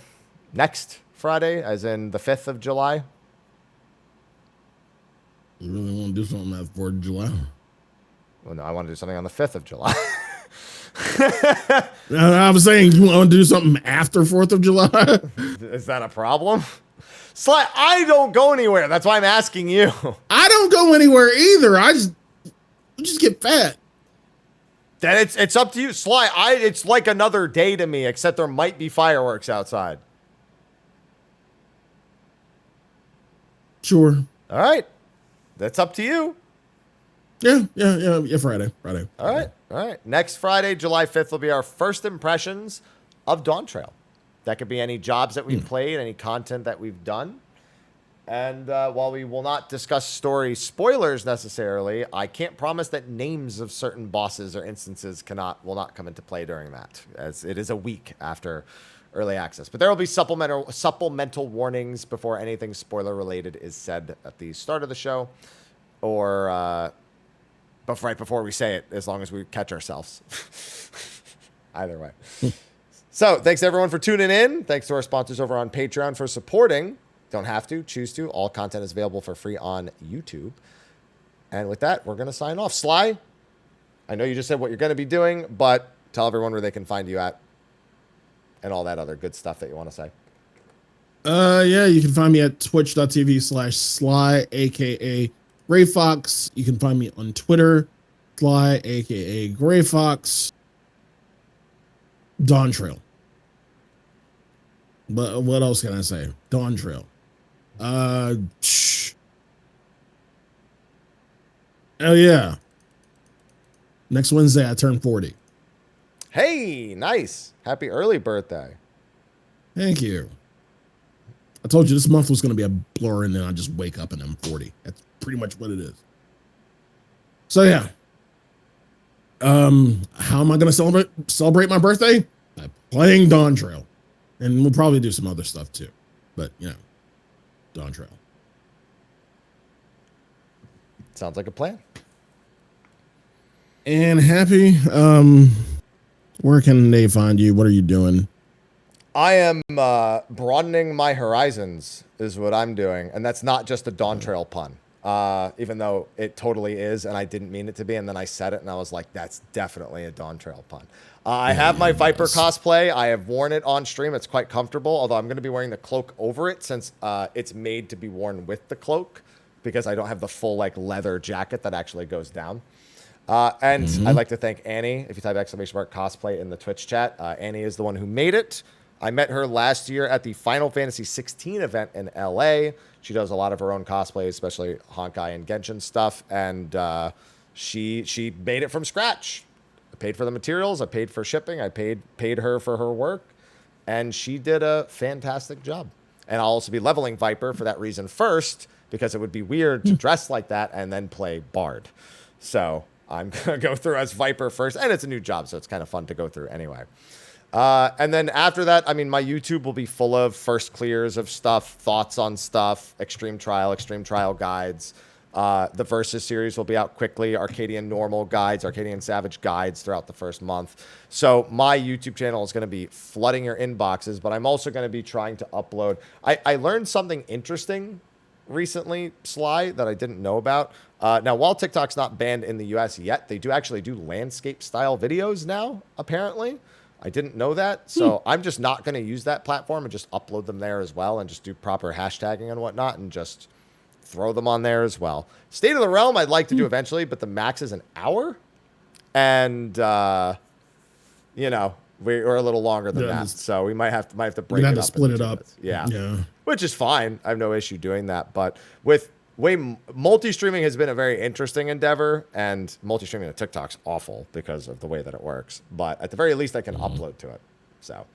Next Friday, as in the 5th of July? You really want to do something on 4th of July? Well, no, I want to do something on the 5th of July. I was saying, you want to do something after 4th of July? Is that a problem? Sly, I don't go anywhere. That's why I'm asking you. I don't go anywhere either. I just get fat. Then it's up to you. Sly, it's like another day to me, except there might be fireworks outside. Sure. All right. That's up to you. Yeah, Friday. All right. Next Friday, July 5th, will be our first impressions of Dawntrail. That could be any jobs that we've played, any content that we've done. And while we will not discuss story spoilers necessarily, I can't promise that names of certain bosses or instances will not come into play during that, as it is a week after early access. But there will be supplemental warnings before anything spoiler related is said at the start of the show, or but right before we say it, as long as we catch ourselves. Either way. So thanks everyone for tuning in. Thanks to our sponsors over on Patreon for supporting. Don't have to, choose to. All content is available for free on YouTube. And with that, we're going to sign off. Sly, I know you just said what you're going to be doing, but tell everyone where they can find you at and all that other good stuff that you want to say. Yeah, you can find me at twitch.tv/Sly, aka Gray Fox. You can find me on Twitter, Sly, aka Gray Fox. Dawntrail. But what else can I say? Dawntrail. Oh yeah. Next Wednesday I turn 40. Hey, nice. Happy early birthday. Thank you. I told you this month was going to be a blur, and then I just wake up and I'm 40. That's pretty much what it is. So yeah. How am I going to celebrate my birthday? By playing Dawntrail. And we'll probably do some other stuff too. But, you know, Dawntrail. Sounds like a plan. And Happy, where can they find you? What are you doing? I am broadening my horizons is what I'm doing. And that's not just a Dawntrail pun. Even though it totally is, and I didn't mean it to be, and then I said it, and I was like, that's definitely a Dawntrail pun. I have my Viper cosplay. I have worn it on stream. It's quite comfortable, although I'm going to be wearing the cloak over it since it's made to be worn with the cloak, because I don't have the full like leather jacket that actually goes down. And I'd like to thank Annie. If you type !cosplay in the Twitch chat, Annie is the one who made it. I met her last year at the Final Fantasy 16 event in LA. She does a lot of her own cosplays, especially Honkai and Genshin stuff. And she made it from scratch. I paid for the materials. I paid for shipping. I paid her for her work. And she did a fantastic job. And I'll also be leveling Viper for that reason first, because it would be weird to dress like that and then play Bard. So I'm going to go through as Viper first. And it's a new job, so it's kind of fun to go through anyway. And then after that, I mean, my YouTube will be full of first clears of stuff, thoughts on stuff, extreme trial guides. The Versus series will be out quickly, Arcadian normal guides, Arcadian Savage guides throughout the first month. So my YouTube channel is going to be flooding your inboxes, but I'm also going to be trying to upload. I learned something interesting recently, Sly, that I didn't know about. Now, while TikTok's not banned in the US yet, they do actually do landscape style videos now, apparently. I didn't know that, so I'm just not going to use that platform and just upload them there as well and just do proper hashtagging and whatnot and just throw them on there as well. State of the Realm I'd like to do eventually, but the max is an hour. And, you know, we're a little longer than that, so we might have to break it up. Split it up. Yeah, which is fine. I have no issue doing that. But with multi-streaming has been a very interesting endeavor, and multi-streaming to TikTok's awful because of the way that it works. But at the very least, I can upload to it. So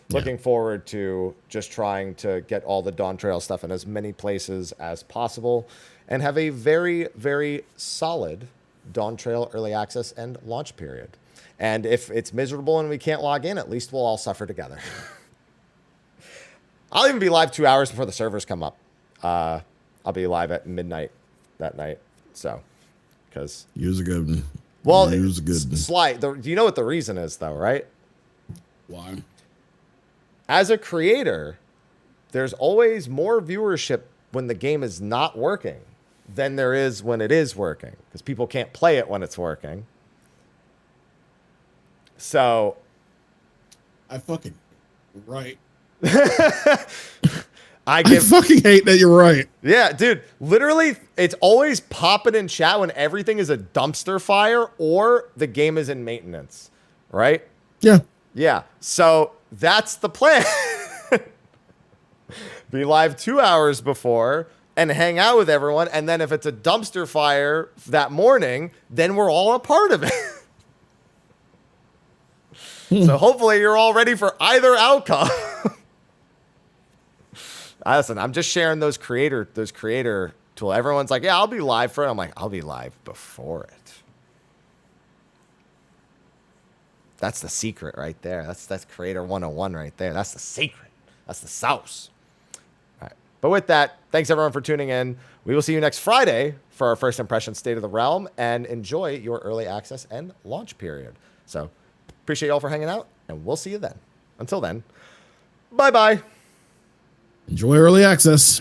looking forward to just trying to get all the Dawntrail stuff in as many places as possible and have a very, very solid Dawntrail early access and launch period. And if it's miserable and we can't log in, at least we'll all suffer together. I'll even be live 2 hours before the servers come up. I'll be live at midnight that night. So, because use a good one. Well, use a good one. Sly, do you know what the reason is, though, right? Why? As a creator, there's always more viewership when the game is not working than there is when it is working, because people can't play it when it's working. So, I fucking right. I fucking hate that you're right. Yeah, dude. Literally, it's always popping in chat when everything is a dumpster fire or the game is in maintenance, right? Yeah. Yeah. So that's the plan. Be live 2 hours before and hang out with everyone. And then if it's a dumpster fire that morning, then we're all a part of it. So hopefully you're all ready for either outcome. Listen, I'm just sharing those creator tool. Everyone's like, yeah, I'll be live for it. I'm like, I'll be live before it. That's the secret right there. That's creator 101 right there. That's the secret. That's the sauce. All right. But with that, thanks everyone for tuning in. We will see you next Friday for our first impression State of the Realm, and enjoy your early access and launch period. So appreciate y'all for hanging out, and we'll see you then. Until then, bye-bye. Enjoy early access.